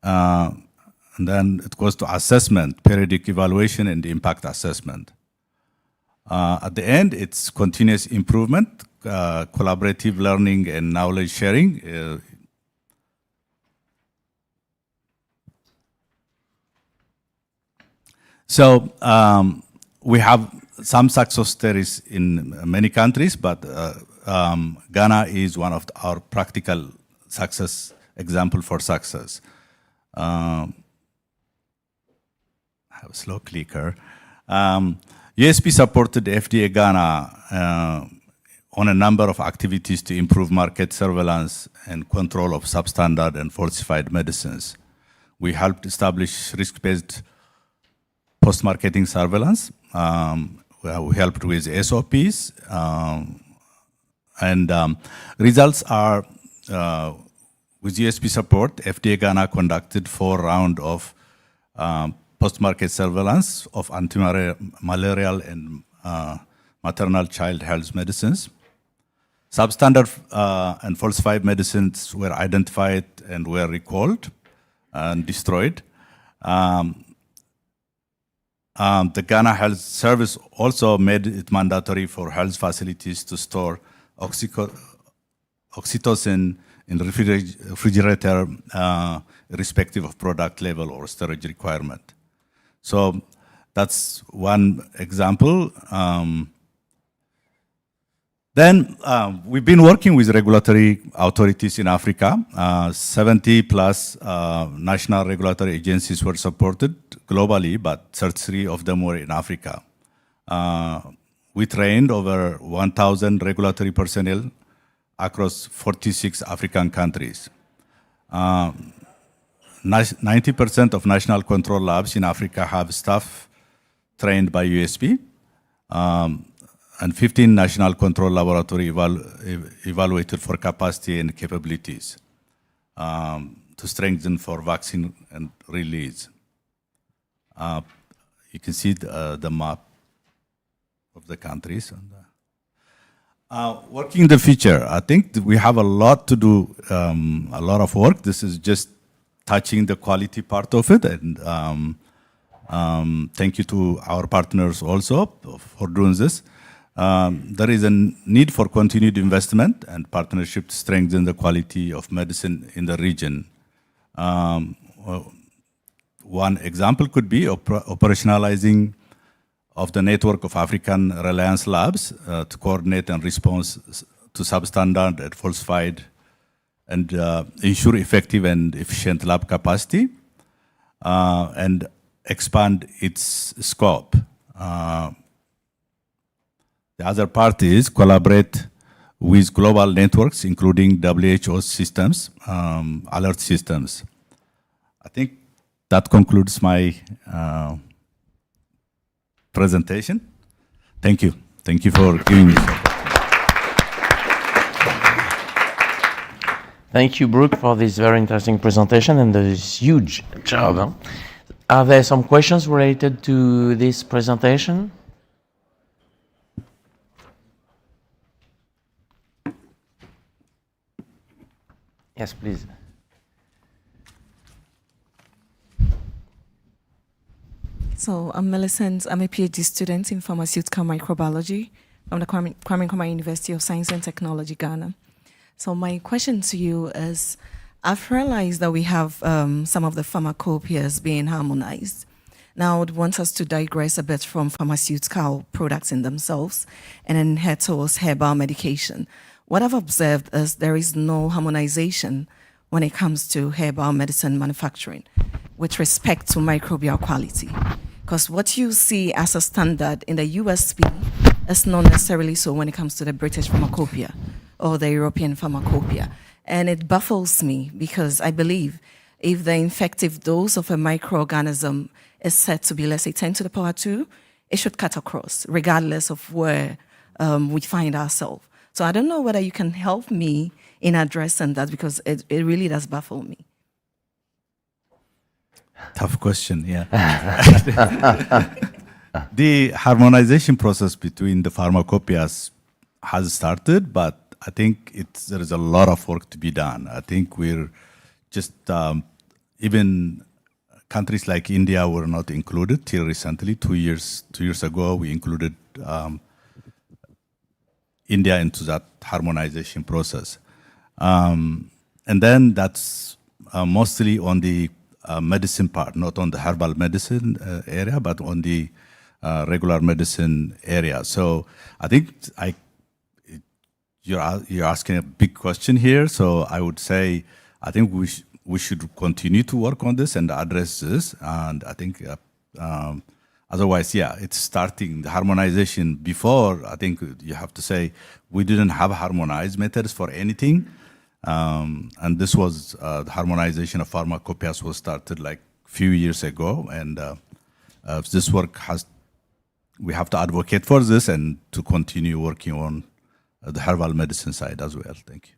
And then it goes to assessment, periodic evaluation, and impact assessment. At the end, it's continuous improvement, collaborative learning, and knowledge sharing. So we have some success stories in many countries, but Ghana is one of our practical success example for success. I have a slow clicker. USP supported FDA Ghana on a number of activities to improve market surveillance and control of substandard and falsified medicines. We helped establish risk-based post-marketing surveillance. We helped with SOPs, and results are, with USP support, FDA Ghana conducted 4 rounds of post-market surveillance of anti-malarial and maternal child health medicines. Substandard and falsified medicines were identified and were recalled and destroyed. The Ghana Health Service also made it mandatory for health facilities to store oxytocin in refrigerator, irrespective of product level or storage requirement. So that's one example. Then we've been working with regulatory authorities in Africa. 70 plus national regulatory agencies were supported globally, but 33 of them were in Africa. We trained over 1,000 regulatory personnel across 46 African countries. 90% of national control labs in Africa have staff trained by USP. And 15 national control laboratory evaluated for capacity and capabilities to strengthen for vaccine and release. You can see the map of the countries. Working in the future, I think we have a lot to do, a lot of work. This is just touching the quality part of it. And thank you to our partners also for doing this. There is a need for continued investment and partnership to strengthen the quality of medicine in the region. One example could be operationalizing of the network of African Reliance Labs to coordinate and respond to substandard and falsified and ensure effective and efficient lab capacity and expand its scope. The other parties collaborate with global networks, including WHO systems, alert systems. I think that concludes my presentation. Thank you. Thank you for giving me. Thank you, Brooke, for this very interesting presentation and this huge job. Huh? Are there some questions related to this presentation? Yes, please. So I'm Millicent. I'm a PhD student in pharmaceutical microbiology from the Kwame Nkrumah University of Science and Technology, Ghana. So my question to you is, I've realized that we have some of the pharmacopoeias being harmonized. Now I would want us to digress a bit from pharmaceutical products in themselves and then head towards herbal medication. What I've observed is there is no harmonization when it comes to herbal medicine manufacturing with respect to microbial quality. Because what you see as a standard in the USP is not necessarily so when it comes to the British pharmacopoeia or the European pharmacopoeia. And it baffles me because I believe if the infective dose of a microorganism is said to be, let's say, 10 to the power 2, it should cut across, regardless of where we find ourselves. So I don't know whether you can help me in addressing that because it really does baffle me. Tough question, yeah. The harmonization process between the pharmacopoeias has started, but I think there is a lot of work to be done. I think we're just, even countries like India were not included till recently. 2 years ago, we included India into that harmonization process. And then that's mostly on the medicine part, not on the herbal medicine area, but on the regular medicine area. So I think you're asking a big question here. So I would say, I think we should continue to work on this and address this. And I think otherwise, yeah, it's starting the harmonization before. I think you have to say we didn't have harmonized methods for anything. And this was the harmonization of pharmacopoeias was started like a few years ago. And this work we have to advocate for this and to continue working on the herbal medicine side as well. Thank you.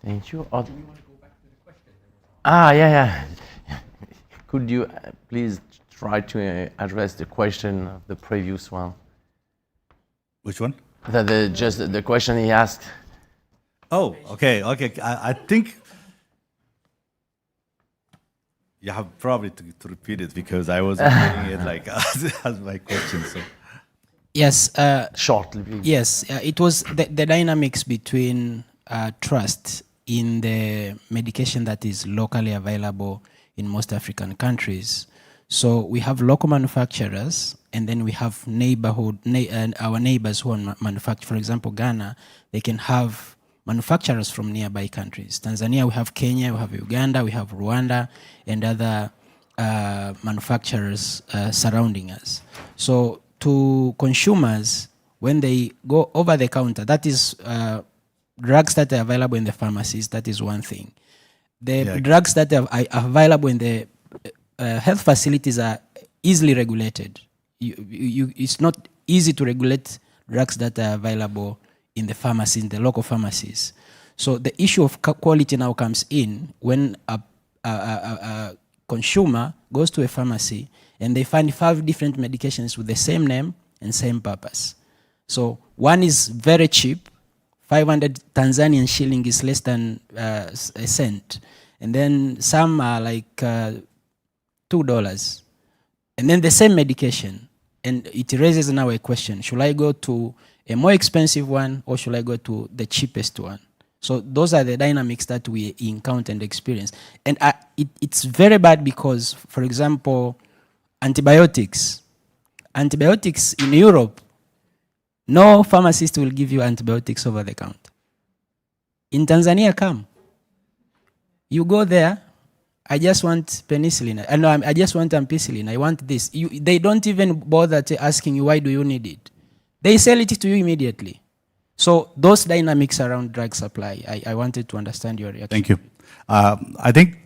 Thank you. Do we want to go back to the question? Yeah. Could you please try to address the question of the previous one? Which one? Just the question he asked. Oh, okay. I think you have probably to repeat it because I wasn't getting it like as my question. So. Yes. Shortly, please. Yes, it was the dynamics between trust in the medication that is locally available in most African countries. So we have local manufacturers, and then we have our neighbors who manufacture. For example, Ghana, they can have manufacturers from nearby countries. Tanzania, we have Kenya, we have Uganda, we have Rwanda, and other manufacturers surrounding us. So to consumers, when they go over the counter, that is drugs that are available in the pharmacies, that is one thing. The drugs that are available in the health facilities are easily regulated. It's not easy to regulate drugs that are available in the pharmacies, in the local pharmacies. So the issue of quality now comes in when a consumer goes to a pharmacy and they find 5 different medications with the same name and same purpose. So one is very cheap, 500 Tanzanian shilling is less than a cent. And then some are like $2. And then the same medication. And it raises now a question, should I go to a more expensive one or should I go to the cheapest one? So those are the dynamics that we encounter and experience. And it's very bad because, for example, antibiotics in Europe, no pharmacist will give you antibiotics over the counter. In Tanzania, come. You go there, I just want penicillin. I just want ampicillin. I want this. They don't even bother asking you, why do you need it? They sell it to you immediately. So those dynamics around drug supply, I wanted to understand your reaction. Thank you. I think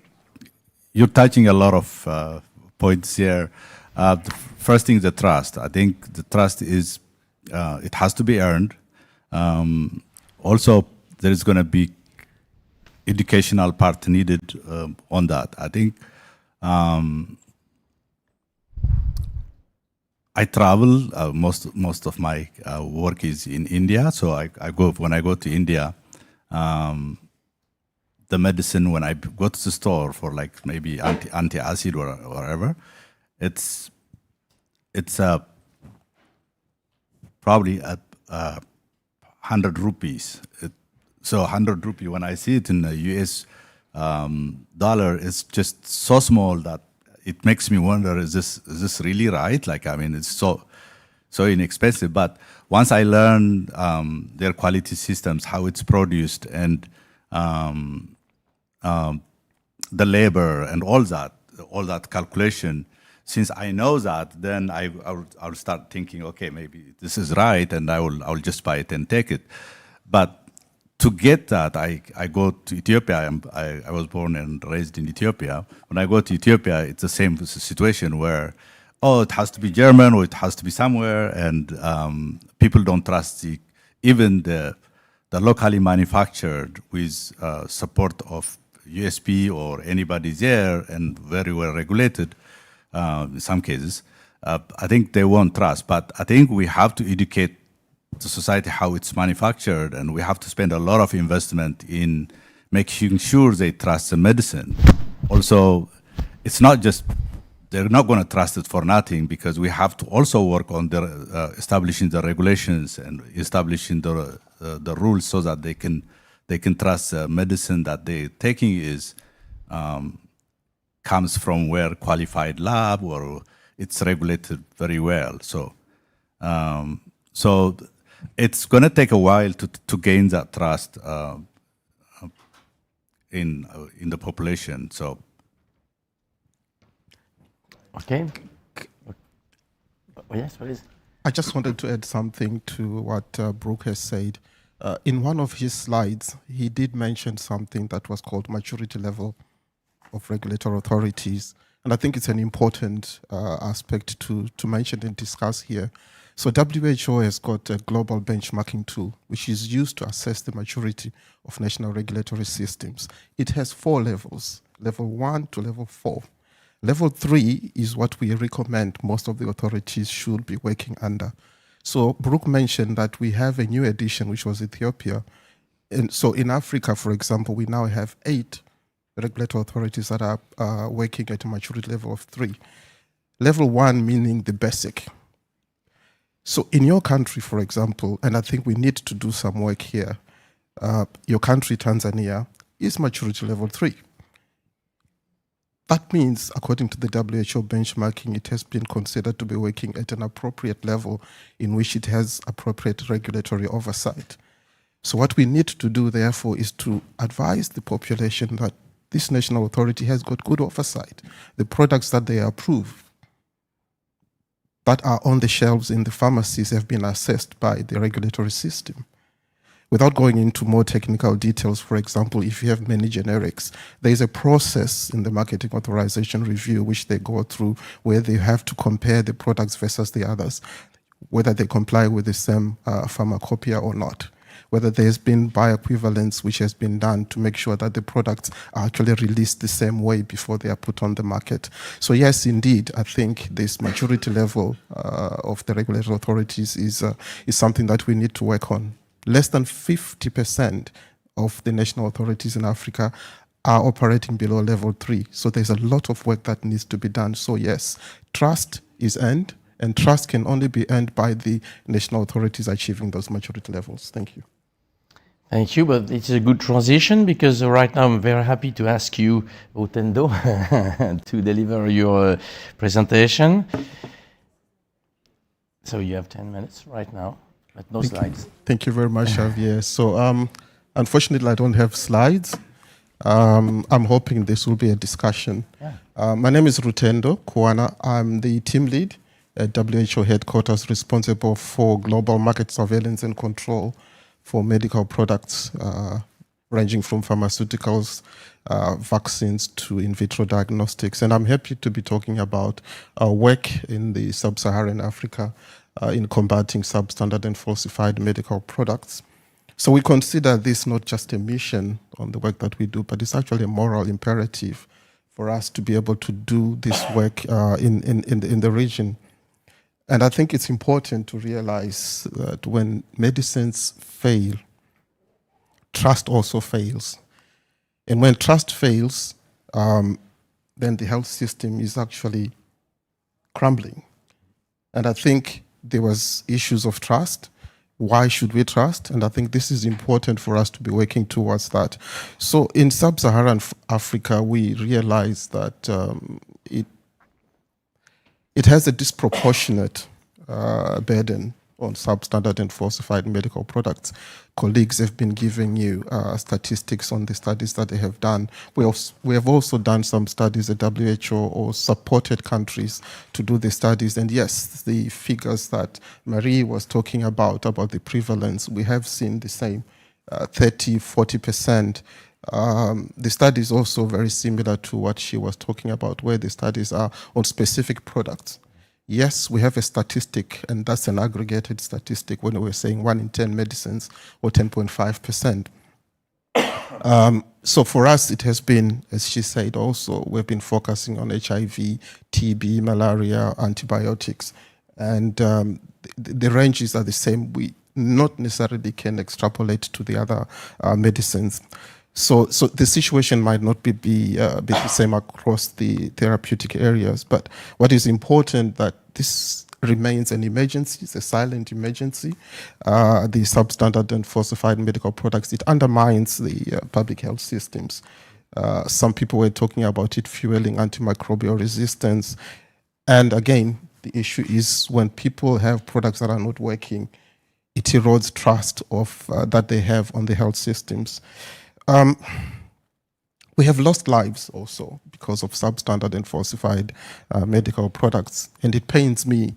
you're touching a lot of points here. The first thing is the trust. I think the trust is, it has to be earned. Also, there is going to be educational part needed on that. I think I travel. Most of my work is in India, so when I go to India, the medicine when I go to the store for like maybe anti-acid or whatever, it's probably at 100 rupees. So 100 rupee, when I see it in the US dollar, it's just so small that it makes me wonder, is this really right? Like, I mean, it's so inexpensive. But once I learn their quality systems, how it's produced, and the labor and all that calculation, since I know that, then I'll start thinking, okay, maybe this is right, and I'll just buy it and take it. But to get that, I go to Ethiopia. I was born and raised in Ethiopia. When I go to Ethiopia, it's the same situation where, it has to be German or it has to be somewhere, and people don't trust even the locally manufactured with support of USP or anybody there and very well regulated in some cases. I think they won't trust, but I think we have to educate the society how it's manufactured, and we have to spend a lot of investment in making sure they trust the medicine. Also, it's not just, they're not going to trust it for nothing, because we have to also work on establishing the regulations and establishing the rules so that they can trust the medicine that they're taking is comes from where qualified lab or it's regulated very well. So it's going to take a while to gain that trust in the population. So, okay. Oh, yes, what is? I just wanted to add something to what Brooke has said. In one of his slides, he did mention something that was called maturity level of regulatory authorities. And I think it's an important aspect to mention and discuss here. So WHO has got a global benchmarking tool, which is used to assess the maturity of national regulatory systems. It has 4 levels, level 1 to level 4. Level 3 is what we recommend most of the authorities should be working under. So Brooke mentioned that we have a new edition, which was Ethiopia. And so in Africa, for example, we now have 8 regulatory authorities that are working at a maturity level of 3. Level 1 meaning the basic. So in your country, for example, and I think we need to do some work here, your country, Tanzania, is maturity level 3. That means, according to the WHO benchmarking, it has been considered to be working at an appropriate level in which it has appropriate regulatory oversight. So what we need to do, therefore, is to advise the population that this national authority has got good oversight. The products that they approve that are on the shelves in the pharmacies have been assessed by the regulatory system. Without going into more technical details, for example, if you have many generics, there is a process in the marketing authorization review which they go through where they have to compare the products versus the others, whether they comply with the same pharmacopoeia or not, whether there's been bioequivalence which has been done to make sure that the products are actually released the same way before they are put on the market. So yes, indeed, I think this maturity level of the regulatory authorities is something that we need to work on. Less than 50% of the national authorities in Africa are operating below level 3. So there's a lot of work that needs to be done. So yes, trust is earned, and trust can only be earned by the national authorities achieving those maturity levels. Thank you. Thank you, but it's a good transition because right now I'm very happy to ask you, Rutendo, to deliver your presentation. So you have 10 minutes right now, but no slides. Thank you very much, Xavier. So unfortunately, I don't have slides. I'm hoping this will be a discussion. Yeah. My name is Rutendo Kwana. I'm the team lead at WHO headquarters responsible for global market surveillance and control for medical products, ranging from pharmaceuticals, vaccines to in vitro diagnostics. And I'm happy to be talking about our work in the Sub-Saharan Africa in combating substandard and falsified medical products. So we consider this not just a mission on the work that we do, but it's actually a moral imperative for us to be able to do this work in the region. And I think it's important to realize that when medicines fail, trust also fails. And when trust fails, then the health system is actually crumbling. And I think there was issues of trust. Why should we trust? And I think this is important for us to be working towards that. So in Sub-Saharan Africa, we realize that it has a disproportionate burden on substandard and falsified medical products. Colleagues have been giving you statistics on the studies that they have done. We have also done some studies at WHO or supported countries to do the studies. And yes, the figures that Marie was talking about the prevalence, we have seen the same, 30, 40%. The study is also very similar to what she was talking about, where the studies are on specific products. Yes, we have a statistic, and that's an aggregated statistic when we're saying 1 in 10 medicines, or 10.5%. So for us, it has been, as she said also, we've been focusing on HIV, TB, malaria, antibiotics, and the ranges are the same. We not necessarily can extrapolate to the other medicines. So the situation might not be the same across the therapeutic areas, but what is important that this remains an emergency, it's a silent emergency. The substandard and falsified medical products, it undermines the public health systems. Some people were talking about it fueling antimicrobial resistance. And again, the issue is when people have products that are not working, it erodes trust of that they have on the health systems. We have lost lives also because of substandard and falsified medical products. And it pains me,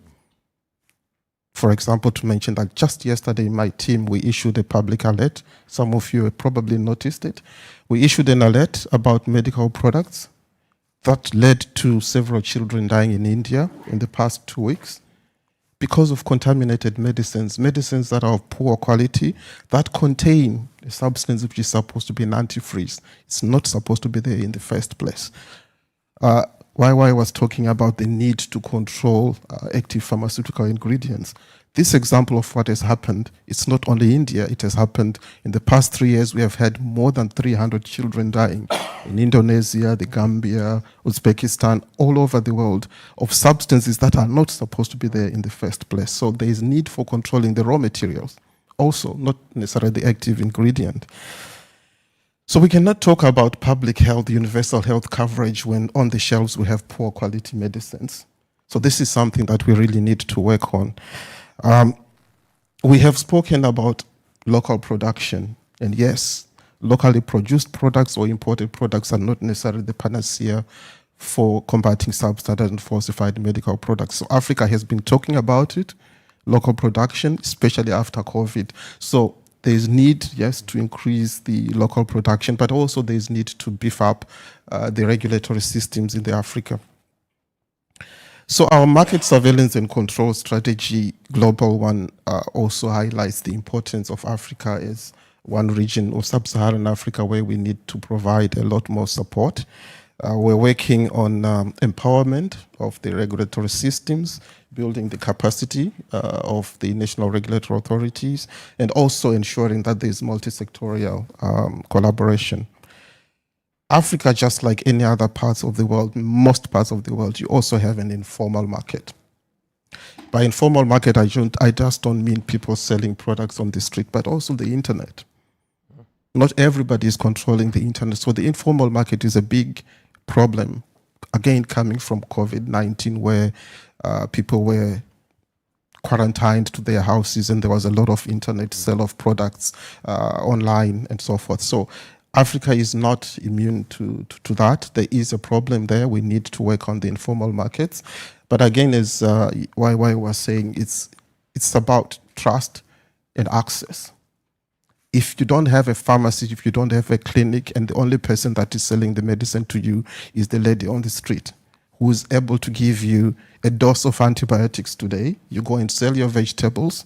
for example, to mention that just yesterday, my team, we issued a public alert. Some of you have probably noticed it. We issued an alert about medical products that led to several children dying in India in the past 2 weeks because of contaminated medicines, medicines that are of poor quality, that contain a substance which is supposed to be an antifreeze. It's not supposed to be there in the first place. YY was talking about the need to control active pharmaceutical ingredients. This example of what has happened, it's not only India, it has happened in the past 3 years. We have had more than 300 children dying in Indonesia, the Gambia, Uzbekistan, all over the world of substances that are not supposed to be there in the first place. So there is need for controlling the raw materials, also not necessarily the active ingredient. So we cannot talk about public health, universal health coverage when on the shelves we have poor quality medicines. So this is something that we really need to work on. We have spoken about local production, and yes, locally produced products or imported products are not necessarily the panacea for combating substandard and falsified medical products. So Africa has been talking about it, local production, especially after COVID. So there's need, yes, to increase the local production, but also there's need to beef up the regulatory systems in the Africa. So our market surveillance and control strategy, global one, also highlights the importance of Africa as one region of Sub-Saharan Africa where we need to provide a lot more support. We're working on empowerment of the regulatory systems, building the capacity of the national regulatory authorities, and also ensuring that there's multi-sectorial collaboration. Africa, just like any other parts of the world, most parts of the world, you also have an informal market. By informal market, I just don't mean people selling products on the street, but also the internet. Not everybody is controlling the internet, so the informal market is a big problem, again, coming from COVID-19, where people were quarantined to their houses and there was a lot of internet sale of products online and so forth. So Africa is not immune to that. There is a problem there. We need to work on the informal markets. But again, as YY was saying, it's about trust and access. If you don't have a pharmacy, if you don't have a clinic, and the only person that is selling the medicine to you is the lady on the street who is able to give you a dose of antibiotics today, you go and sell your vegetables,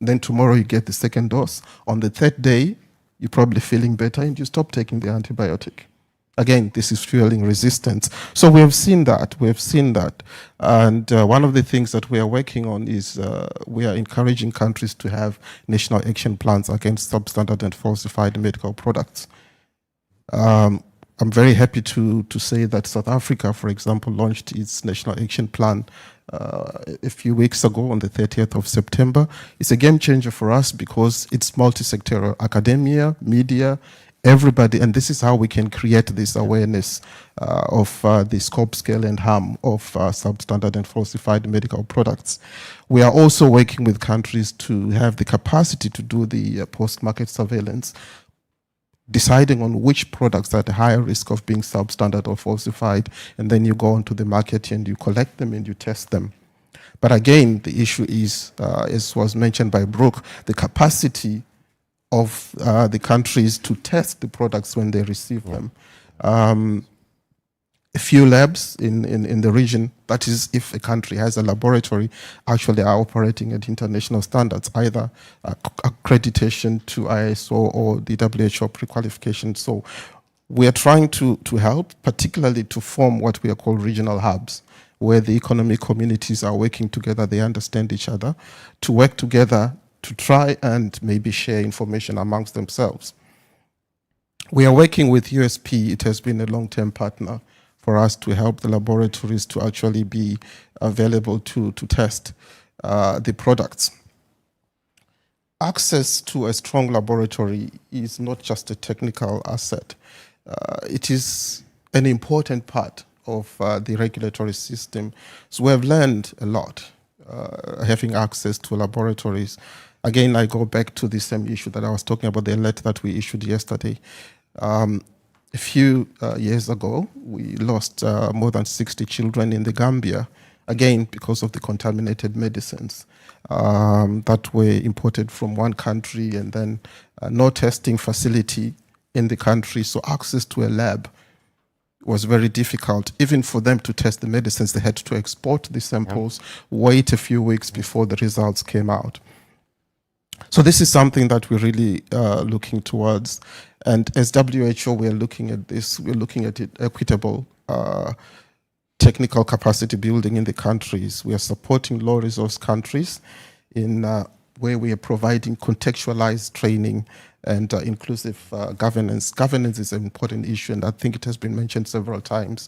then tomorrow you get the second dose. On the third day, you're probably feeling better and you stop taking the antibiotic. Again, this is fueling resistance. So we have seen that. And one of the things that we are working on is we are encouraging countries to have national action plans against substandard and falsified medical products. I'm very happy to say that South Africa, for example, launched its national action plan a few weeks ago on the 30th of September. It's a game changer for us because it's multi-sectoral, academia, media, everybody, and this is how we can create this awareness of the scope, scale, and harm of substandard and falsified medical products. We are also working with countries to have the capacity to do the post-market surveillance, deciding on which products are at a higher risk of being substandard or falsified, and then you go onto the market and you collect them and you test them. But again, the issue is, as was mentioned by Brooke, the capacity of the countries to test the products when they receive them. A few labs in the region, that is if a country has a laboratory, actually are operating at international standards, either accreditation to ISO or the WHO pre-qualification. So we are trying to help, particularly to form what we are called regional hubs, where the economic communities are working together, they understand each other, to work together to try and maybe share information amongst themselves. We are working with USP. It has been a long-term partner for us to help the laboratories to actually be available to test the products. Access to a strong laboratory is not just a technical asset. It is an important part of the regulatory system. So we have learned a lot, having access to laboratories. Again, I go back to the same issue that I was talking about, the alert that we issued yesterday. A few years ago, we lost more than 60 children in the Gambia, again, because of the contaminated medicines that were imported from one country, and then no testing facility in the country, so access to a lab was very difficult. Even for them to test the medicines, they had to export the samples, wait a few weeks before the results came out. So this is something that we're really looking towards. And as WHO, we're looking at this, we're looking at it equitable technical capacity building in the countries. We are supporting low-resource countries in where we are providing contextualized training and inclusive governance. Governance is an important issue, and I think it has been mentioned several times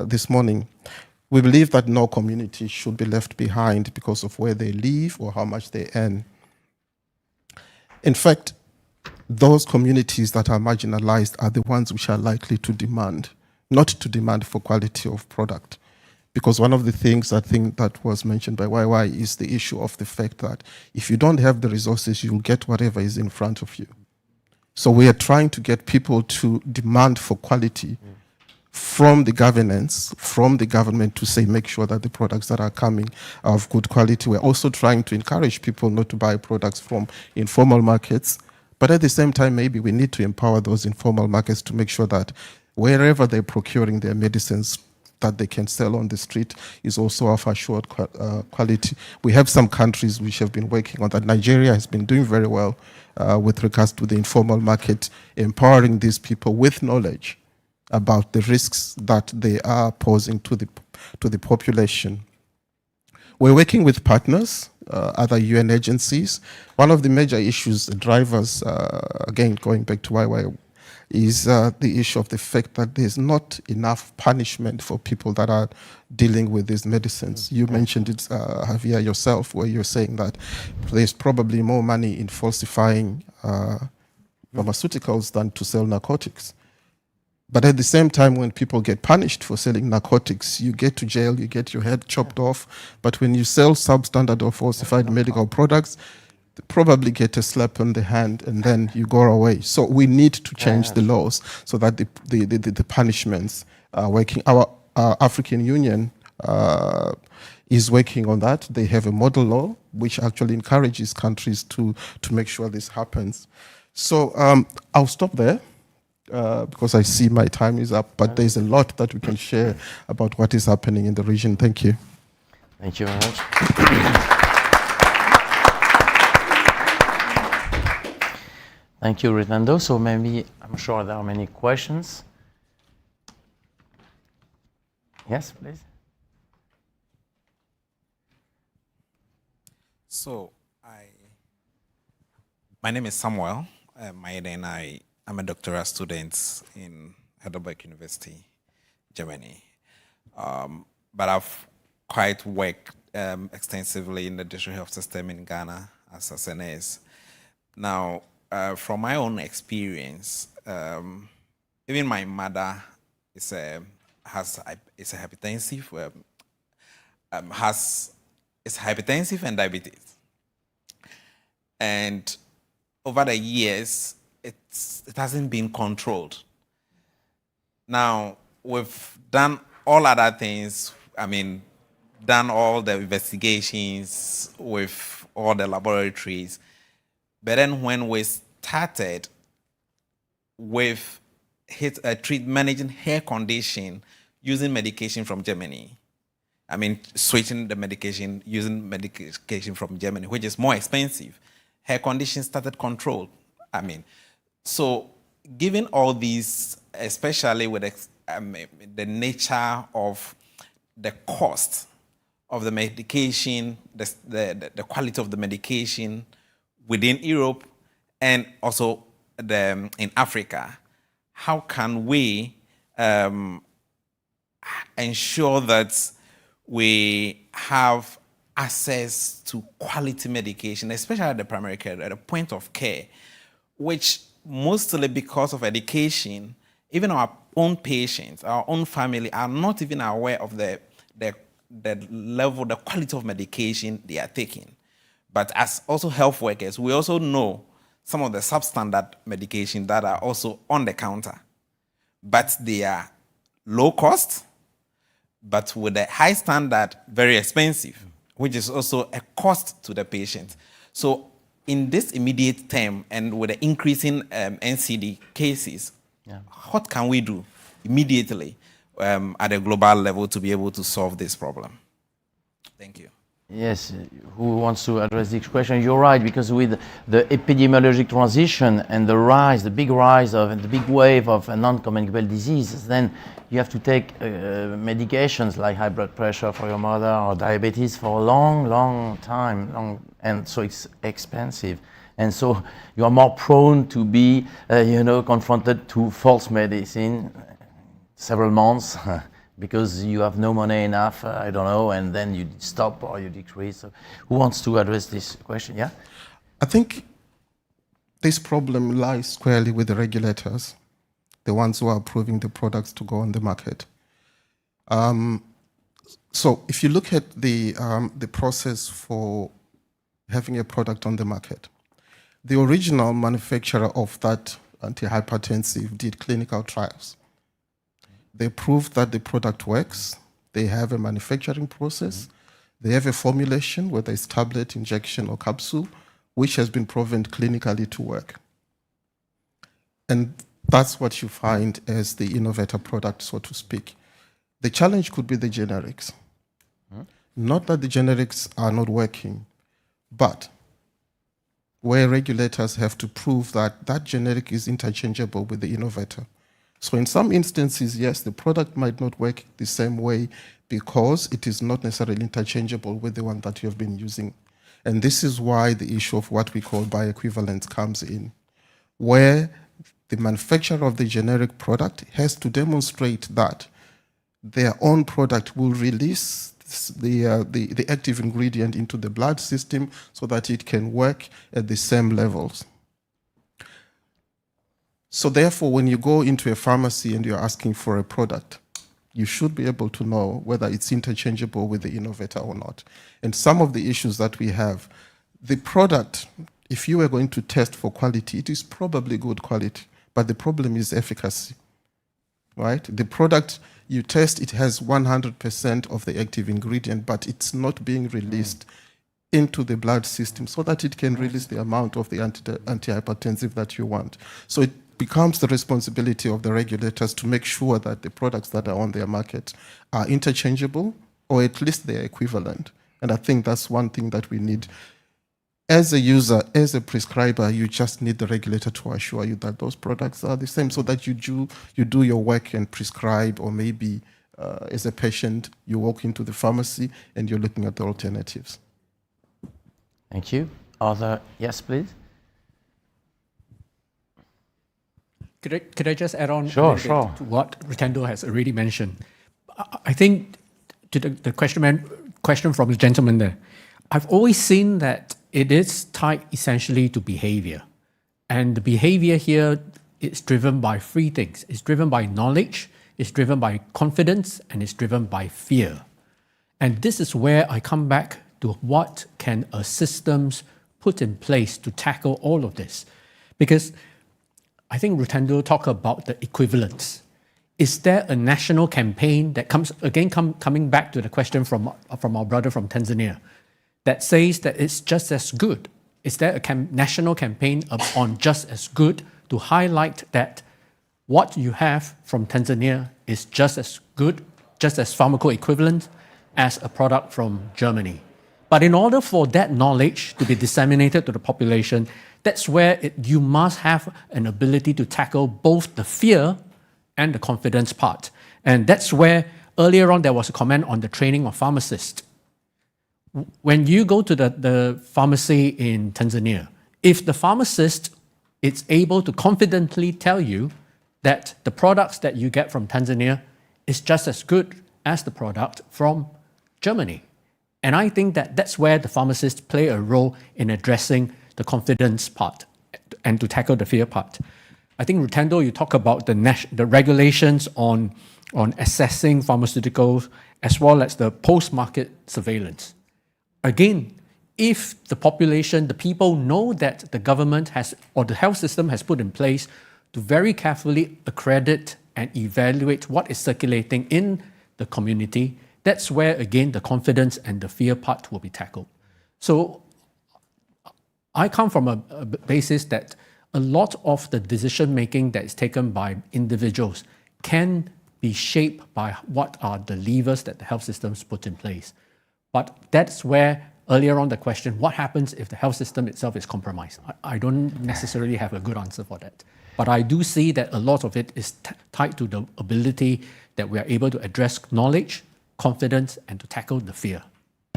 this morning. We believe that no community should be left behind because of where they live or how much they earn. In fact, those communities that are marginalized are the ones which are likely to demand, not to demand for quality of product. Because one of the things I think that was mentioned by YY is the issue of the fact that if you don't have the resources, you'll get whatever is in front of you. So we are trying to get people to demand for quality from the governance, from the government, to say, make sure that the products that are coming are of good quality. We're also trying to encourage people not to buy products from informal markets, but at the same time, maybe we need to empower those informal markets to make sure that wherever they're procuring their medicines that they can sell on the street is also of assured quality. We have some countries which have been working on that. Nigeria has been doing very well with regards to the informal market, empowering these people with knowledge about the risks that they are posing to the population. We're working with partners, other UN agencies. One of the major issues, drivers, again, going back to YY, is the issue of the fact that there's not enough punishment for people that are dealing with these medicines. You mentioned it, Javier, yourself, where you're saying that there's probably more money in falsifying pharmaceuticals than to sell narcotics. But at the same time, when people get punished for selling narcotics, you get to jail, you get your head chopped off. But when you sell substandard or falsified medical products, they probably get a slap on the hand and then you go away. So we need to change the laws so that the punishments are working. Our African Union is working on that. They have a model law which actually encourages countries to make sure this happens. So I'll stop there. Because I see my time is up, but there's a lot that we can share about what is happening in the region. Thank you. Thank you very much. Thank you, Ritando. So maybe, I'm sure there are many questions. Yes, please. So, my name is Samuel. I'm a doctoral student in Heidelberg University, Germany. But I've quite worked extensively in the district health system in Ghana as a nurse. Now, from my own experience, even my mother is hypertensive, is hypertensive and diabetes. And over the years, it hasn't been controlled. Now, we've done all other things, done all the investigations with all the laboratories. But then when we started with managing her condition using medication from Germany, switching the medication, using medication from Germany, which is more expensive, her condition started controlled. So given all these, especially with the nature of the cost of the medication, the quality of the medication within Europe and also in Africa, how can we ensure that we have access to quality medication, especially at the primary care, at the point of care, which mostly because of education, even our own patients, our own family are not even aware of the level, the quality of medication they are taking. But as also health workers, we also know some of the substandard medication that are also on the counter. But they are low cost, but with a high standard, very expensive, which is also a cost to the patient. So in this immediate term and with the increasing NCD cases, what can we do immediately at a global level to be able to solve this problem? Thank you. Yes, who wants to address this question? You're right, because with the epidemiologic transition and the big rise of and the big wave of non-communicable diseases, then you have to take medications like high blood pressure for your mother or diabetes for a long time, and so it's expensive. And so you are more prone to be, confronted to false medicine several months because you have no money enough, and then you stop or you decrease. So who wants to address this question? Yeah? I think this problem lies squarely with the regulators, the ones who are approving the products to go on the market. So if you look at the process for having a product on the market, the original manufacturer of that antihypertensive did clinical trials. They proved that the product works. They have a manufacturing process. They have a formulation, whether it's tablet, injection, or capsule, which has been proven clinically to work. And that's what you find as the innovator product, so to speak. The challenge could be the generics. Not that the generics are not working, but where regulators have to prove that that generic is interchangeable with the innovator. So in some instances, yes, the product might not work the same way because it is not necessarily interchangeable with the one that you have been using. And this is why the issue of what we call bioequivalence comes in, where the manufacturer of the generic product has to demonstrate that their own product will release the active ingredient into the blood system so that it can work at the same levels. So therefore, when you go into a pharmacy and you're asking for a product, you should be able to know whether it's interchangeable with the innovator or not. And some of the issues that we have, the product, if you were going to test for quality, it is probably good quality, but the problem is efficacy, right? The product you test, it has 100% of the active ingredient, but it's not being released into the blood system so that it can release the amount of the antihypertensive that you want. So it becomes the responsibility of the regulators to make sure that the products that are on their market are interchangeable, or at least they're equivalent. And I think that's one thing that we need. As a user, as a prescriber, you just need the regulator to assure you that those products are the same so that you do your work and prescribe, or maybe as a patient, you walk into the pharmacy and you're looking at the alternatives. Thank you. Yes, please. Could I just add on Sure. to what Rutendo has already mentioned? I think to the question from the gentleman there, I've always seen that it is tied essentially to behavior. And the behavior here is driven by three things. It's driven by knowledge, it's driven by confidence, and it's driven by fear. And this is where I come back to what can a systems put in place to tackle all of this. Because I think Rutendo talked about the equivalence. Is there a national campaign that comes, again, coming back to the question from our brother from Tanzania, that says that it's just as good? Is there a national campaign on just as good to highlight that what you have from Tanzania is just as good, just as pharmacoequivalent as a product from Germany? But in order for that knowledge to be disseminated to the population, that's where you must have an ability to tackle both the fear and the confidence part. And that's where earlier on there was a comment on the training of pharmacists. When you go to the pharmacy in Tanzania, if the pharmacist is able to confidently tell you that the products that you get from Tanzania is just as good as the product from Germany. And I think that that's where the pharmacists play a role in addressing the confidence part and to tackle the fear part. I think, Rutendo, you talk about the regulations on assessing pharmaceuticals as well as the post-market surveillance. Again, if the population, the people know that the government has, or the health system has put in place to very carefully accredit and evaluate what is circulating in the community, that's where, again, the confidence and the fear part will be tackled. So I come from a basis that a lot of the decision-making that is taken by individuals can be shaped by what are the levers that the health systems put in place. But that's where, earlier on the question, what happens if the health system itself is compromised? I don't necessarily have a good answer for that. But I do see that a lot of it is tied to the ability that we are able to address knowledge, confidence, and to tackle the fear.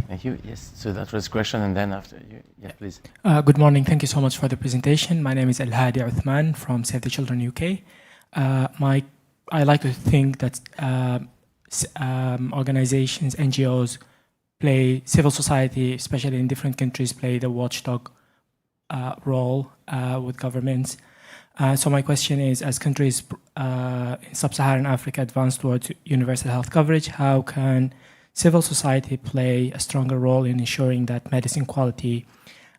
Thank you. Yes, so that was a question, and then after you, yeah, please. Good morning. Thank you so much for the presentation. My name is El Hadi Uthman from Save the Children UK. I like to think that organizations, NGOs, civil society, especially in different countries, play the watchdog role with governments. So my question is, as countries in Sub-Saharan Africa advance towards universal health coverage, how can civil society play a stronger role in ensuring that medicine quality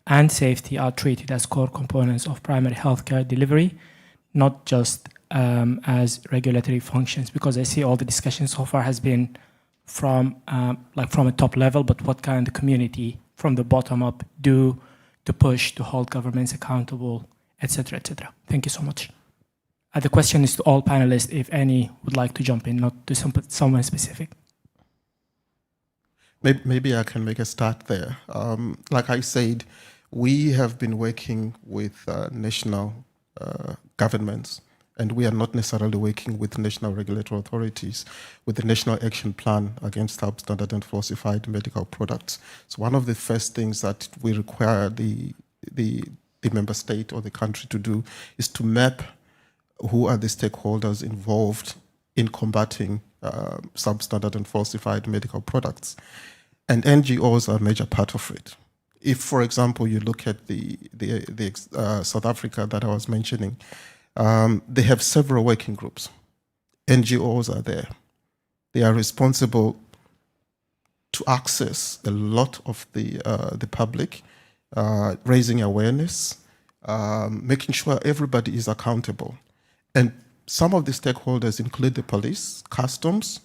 and safety are treated as core components of primary healthcare delivery, not just as regulatory functions? Because I see all the discussion so far has been from a top level, but what can the community from the bottom up do to push to hold governments accountable, etc., etc. Thank you so much. The question is to all panelists, if any would like to jump in, not to someone specific. Maybe I can make a start there. Like I said, we have been working with national governments, and we are not necessarily working with national regulatory authorities with the National Action Plan against substandard and falsified medical products. So one of the first things that we require the member state or the country to do is to map who are the stakeholders involved in combating substandard and falsified medical products. And NGOs are a major part of it. If, for example, you look at the South Africa that I was mentioning, they have several working groups. NGOs are there. They are responsible to access a lot of the public, raising awareness, making sure everybody is accountable. And some of the stakeholders include the police, customs,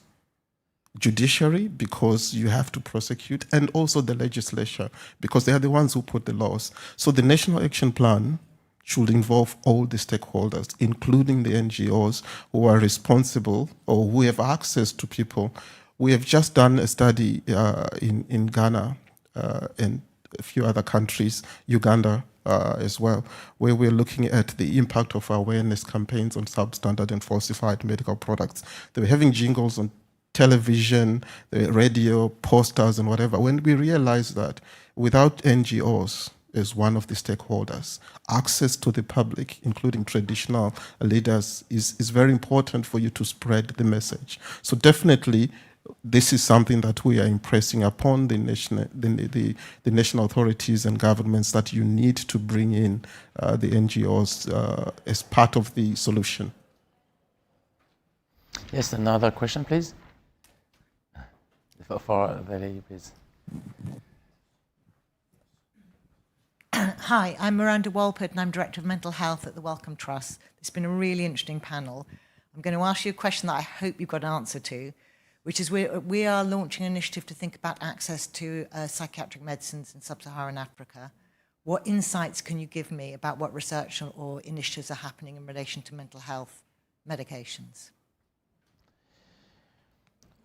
judiciary, because you have to prosecute, and also the legislature, because they are the ones who put the laws. So the National Action Plan should involve all the stakeholders, including the NGOs who are responsible or who have access to people. We have just done a study in Ghana and a few other countries, Uganda as well, where we're looking at the impact of awareness campaigns on substandard and falsified medical products. They were having jingles on television, the radio, posters, and whatever. When we realized that without NGOs as one of the stakeholders, access to the public, including traditional leaders, is very important for you to spread the message. So definitely, this is something that we are impressing upon the national authorities and governments, that you need to bring in the NGOs as part of the solution. Yes, another question, please. For the lady, please. Hi, I'm Miranda Walpert, and I'm Director of Mental Health at the Wellcome Trust. It's been a really interesting panel. I'm going to ask you a question that I hope you've got an answer to, which is we are launching an initiative to think about access to psychiatric medicines in Sub-Saharan Africa. What insights can you give me about what research or initiatives are happening in relation to mental health medications?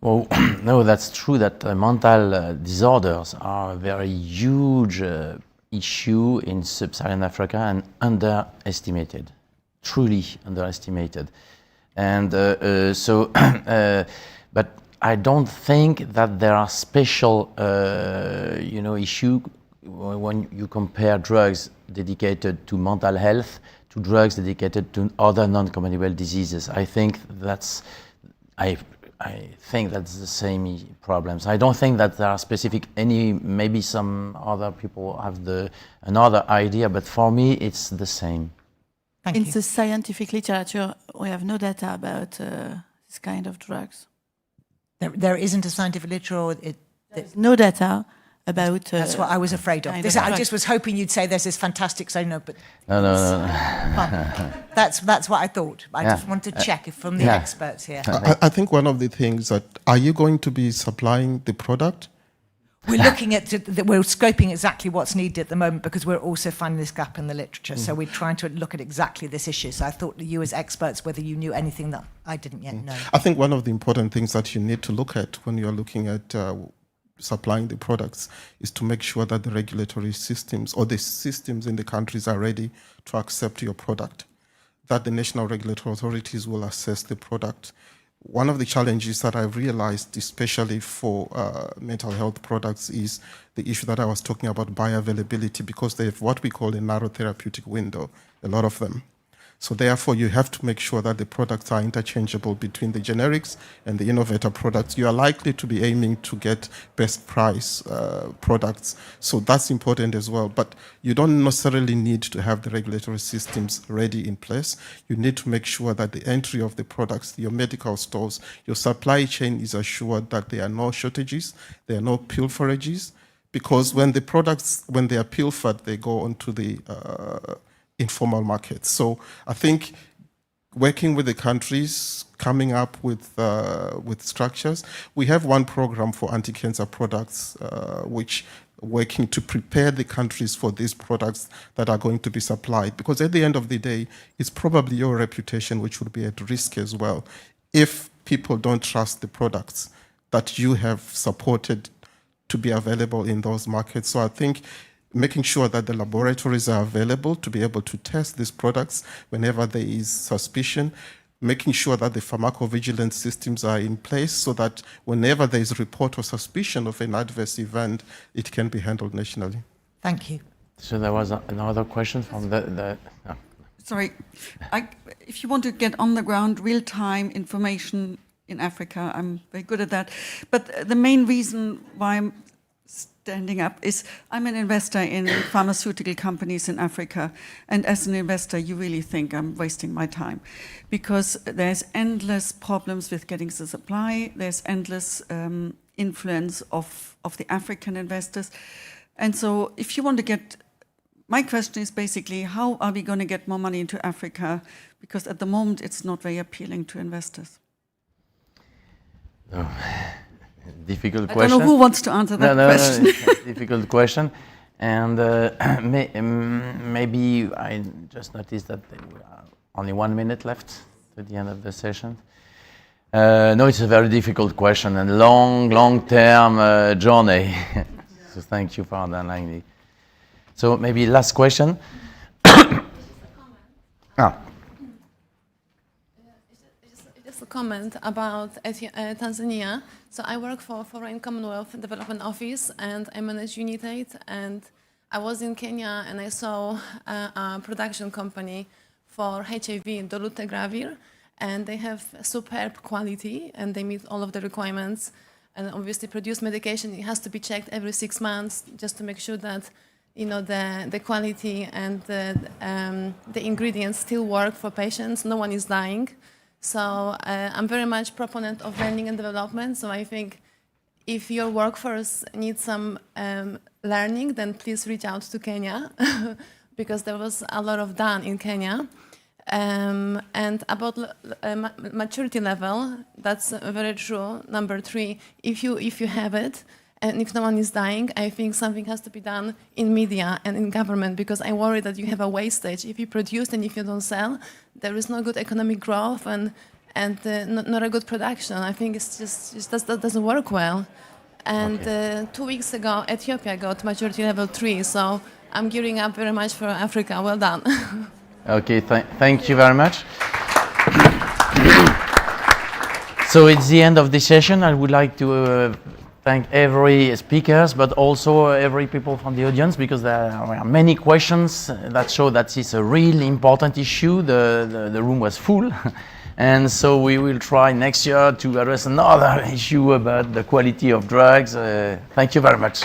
Well, no, that's true that mental disorders are a very huge issue in Sub-Saharan Africa and underestimated, truly underestimated. And but I don't think that there are special, issue when you compare drugs dedicated to mental health to drugs dedicated to other non-communicable diseases. I think that's the same problems. I don't think that there are specific maybe some other people have another idea, but for me it's the same. In the scientific literature, we have no data about this kind of drugs. There isn't a scientific literature. There's no data about. That's what I was afraid of. I just was hoping you'd say there's this fantastic. So no, but no. That's what I thought. I just wanted to check if from the experts here. I think one of the things that, are you going to be supplying the product? We're looking at, we're scoping exactly what's needed at the moment, because we're also finding this gap in the literature. So we're trying to look at exactly this issue. So I thought you as experts, whether you knew anything that I didn't yet know. I think one of the important things that you need to look at when you're looking at supplying the products is to make sure that the regulatory systems or the systems in the countries are ready to accept your product. that the national regulatory authorities will assess the product. One of the challenges that I've realized, especially for mental health products, is the issue that I was talking about, bioavailability, because they have what we call a narrow therapeutic window, a lot of them. So therefore, you have to make sure that the products are interchangeable between the generics and the innovator products. You are likely to be aiming to get best price products. So that's important as well. But you don't necessarily need to have the regulatory systems ready in place. You need to make sure that the entry of the products, your medical stores, your supply chain is assured that there are no shortages, there are no pilferages, because when the products, when they are pilfered, they go onto the informal market. So I think working with the countries, coming up with structures. We have one program for anti-cancer products, which working to prepare the countries for these products that are going to be supplied. Because at the end of the day, it's probably your reputation which would be at risk as well if people don't trust the products that you have supported to be available in those markets. So I think making sure that the laboratories are available to be able to test these products whenever there is suspicion, making sure that the pharmacovigilance systems are in place so that whenever there is a report or suspicion of an adverse event, it can be handled nationally. Thank you. So there was another question from the no. Sorry, if you want to get on the ground real-time information in Africa, I'm very good at that. But the main reason why I'm standing up is I'm an investor in pharmaceutical companies in Africa, and as an investor you really think I'm wasting my time because there's endless problems with getting the supply, there's endless influence of the African investors, and so if you want to get, my question is basically how are we going to get more money into Africa, because at the moment it's not very appealing to investors. Oh. Difficult question. I don't know who wants to answer that question. No, difficult question. And maybe I just noticed that there were only 1 minute left to the end of the session. No, it's a very difficult question and long-term journey. So thank you for underlining it. So maybe last question. Just a comment about Tanzania. So I work for Foreign Commonwealth Development Office and I manage Unit 8, and I was in Kenya and I saw a production company for HIV, dolutegravir, and they have superb quality and they meet all of the requirements, and obviously produce medication. It has to be checked every 6 months just to make sure that the quality and the ingredients still work for patients. No one is dying. So I'm very much proponent of learning and development. So I think if your workforce needs some learning, then please reach out to Kenya because there was a lot of done in Kenya. And about maturity level, that's very true. Number 3, if you have it, and if no one is dying, I think something has to be done in media and in government, because I worry that you have a wastage. If you produce and if you don't sell, there is no good economic growth and not a good production. I think that doesn't work well. And 2 weeks ago, Ethiopia got maturity level 3, so I'm gearing up very much for Africa. Well done. Okay, thank you very much. So it's the end of the session. I would like to thank every speakers, but also every people from the audience, because there are many questions that show that it's a really important issue. The room was full. And so we will try next year to address another issue about the quality of drugs. Thank you very much.